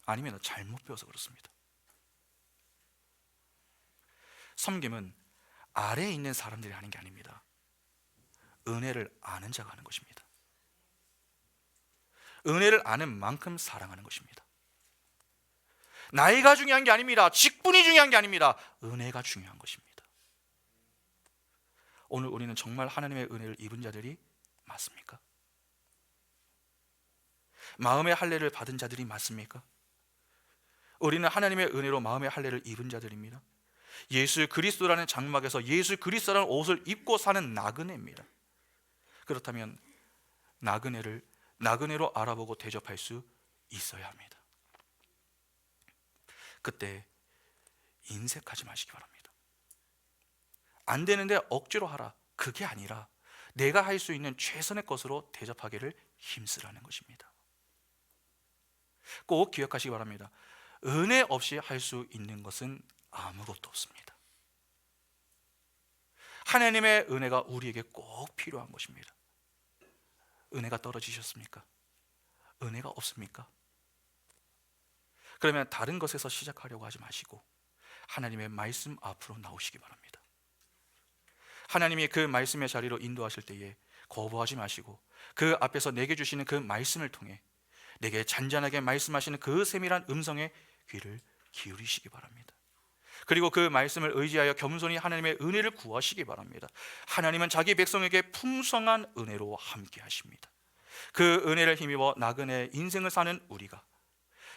아니면 잘못 배워서 그렇습니다. 섬김은 아래에 있는 사람들이 하는 게 아닙니다. 은혜를 아는 자가 하는 것입니다. 은혜를 아는 만큼 사랑하는 것입니다. 나이가 중요한 게 아닙니다. 직분이 중요한 게 아닙니다. 은혜가 중요한 것입니다. 오늘 우리는 정말 하나님의 은혜를 입은 자들이 맞습니까? 마음의 할례를 받은 자들이 맞습니까? 우리는 하나님의 은혜로 마음의 할례를 입은 자들입니다. 예수 그리스도라는 장막에서 예수 그리스도라는 옷을 입고 사는 나그네입니다. 그렇다면 나그네로 알아보고 대접할 수 있어야 합니다. 그때 인색하지 마시기 바랍니다. 안 되는데 억지로 하라, 그게 아니라 내가 할 수 있는 최선의 것으로 대접하기를 힘쓰라는 것입니다. 꼭 기억하시기 바랍니다. 은혜 없이 할 수 있는 것은 아무것도 없습니다. 하나님의 은혜가 우리에게 꼭 필요한 것입니다. 은혜가 떨어지셨습니까? 은혜가 없습니까? 그러면 다른 것에서 시작하려고 하지 마시고 하나님의 말씀 앞으로 나오시기 바랍니다. 하나님이 그 말씀의 자리로 인도하실 때에 거부하지 마시고 그 앞에서 내게 주시는 그 말씀을 통해 내게 잔잔하게 말씀하시는 그 세밀한 음성에 귀를 기울이시기 바랍니다. 그리고 그 말씀을 의지하여 겸손히 하나님의 은혜를 구하시기 바랍니다. 하나님은 자기 백성에게 풍성한 은혜로 함께 하십니다. 그 은혜를 힘입어 나그네 인생을 사는 우리가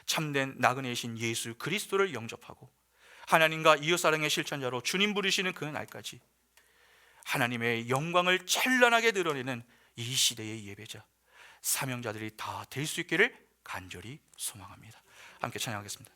참된 나그네이신 예수 그리스도를 영접하고 하나님과 이웃사랑의 실천자로 주님 부르시는 그 날까지 하나님의 영광을 찬란하게 드러내는 이 시대의 예배자, 사명자들이 다 될 수 있기를 간절히 소망합니다. 함께 찬양하겠습니다.